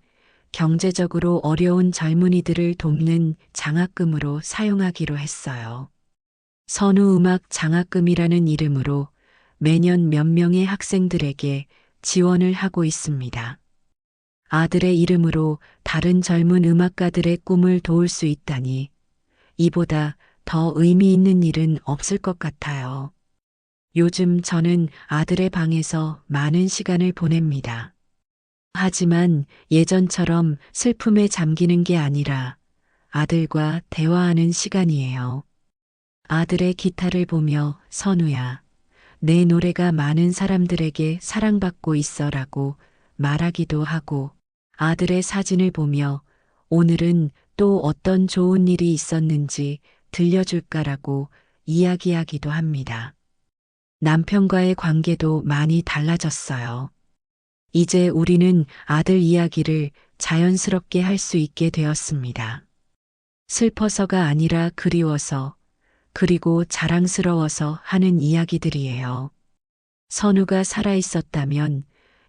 경제적으로 어려운 젊은이들을 돕는 장학금으로 사용하기로 했어요. 선우 음악 장학금이라는 이름으로 매년 몇 명의 학생들에게 지원을 하고 있습니다. 아들의 이름으로 다른 젊은 음악가들의 꿈을 도울 수 있다니 이보다 더 의미 있는 일은 없을 것 같아요. 요즘 저는 아들의 방에서 많은 시간을 보냅니다. 하지만 예전처럼 슬픔에 잠기는 게 아니라 아들과 대화하는 시간이에요. 아들의 기타를 보며 선우야, 내 노래가 많은 사람들에게 사랑받고 있어라고 말하기도 하고 아들의 사진을 보며 오늘은 또 어떤 좋은 일이 있었는지 들려줄까라고 이야기하기도 합니다. 남편과의 관계도 많이 달라졌어요. 이제 우리는 아들 이야기를 자연스럽게 할 수 있게 되었습니다. 슬퍼서가 아니라 그리워서 그리고 자랑스러워서 하는 이야기들이에요. 선우가 살아있었다면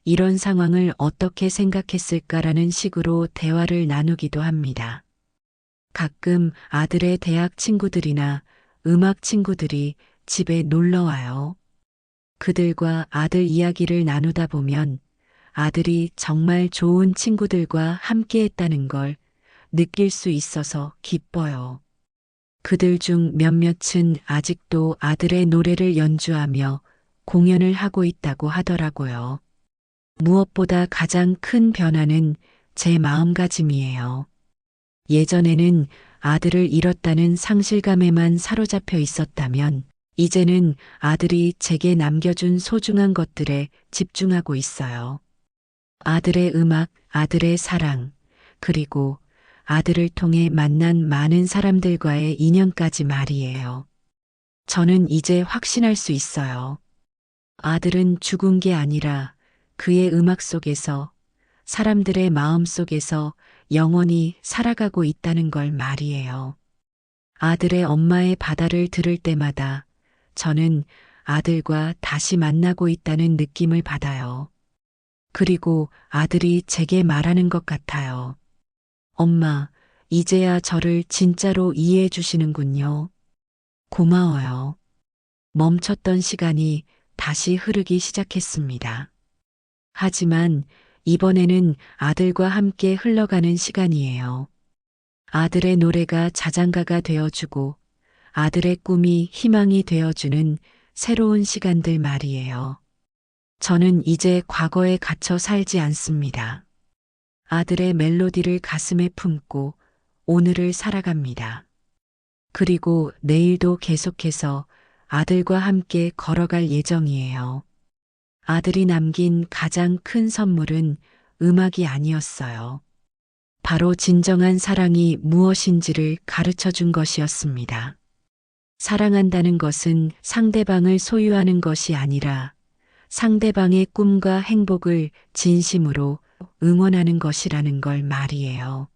이런 상황을 어떻게 생각했을까라는 식으로 대화를 나누기도 합니다. 가끔 아들의 대학 친구들이나 음악 친구들이 집에 놀러 와요. 그들과 아들 이야기를 나누다 보면 아들이 정말 좋은 친구들과 함께 했다는 걸 느낄 수 있어서 기뻐요. 그들 중 몇몇은 아직도 아들의 노래를 연주하며 공연을 하고 있다고 하더라고요. 무엇보다 가장 큰 변화는 제 마음가짐이에요. 예전에는 아들을 잃었다는 상실감에만 사로잡혀 있었다면 이제는 아들이 제게 남겨준 소중한 것들에 집중하고 있어요. 아들의 음악, 아들의 사랑, 그리고 아들을 통해 만난 많은 사람들과의 인연까지 말이에요. 저는 이제 확신할 수 있어요. 아들은 죽은 게 아니라 그의 음악 속에서 사람들의 마음 속에서 영원히 살아가고 있다는 걸 말이에요. 아들의 엄마의 바다를 들을 때마다 저는 아들과 다시 만나고 있다는 느낌을 받아요. 그리고 아들이 제게 말하는 것 같아요. 엄마, 이제야 저를 진짜로 이해해 주시는군요. 고마워요. 멈췄던 시간이 다시 흐르기 시작했습니다. 하지만 이번에는 아들과 함께 흘러가는 시간이에요. 아들의 노래가 자장가가 되어주고 아들의 꿈이 희망이 되어주는 새로운 시간들 말이에요. 저는 이제 과거에 갇혀 살지 않습니다. 아들의 멜로디를 가슴에 품고 오늘을 살아갑니다. 그리고 내일도 계속해서 아들과 함께 걸어갈 예정이에요. 아들이 남긴 가장 큰 선물은 음악이 아니었어요. 바로 진정한 사랑이 무엇인지를 가르쳐 준 것이었습니다. 사랑한다는 것은 상대방을 소유하는 것이 아니라 상대방의 꿈과 행복을 진심으로 응원하는 것이라는 걸 말이에요.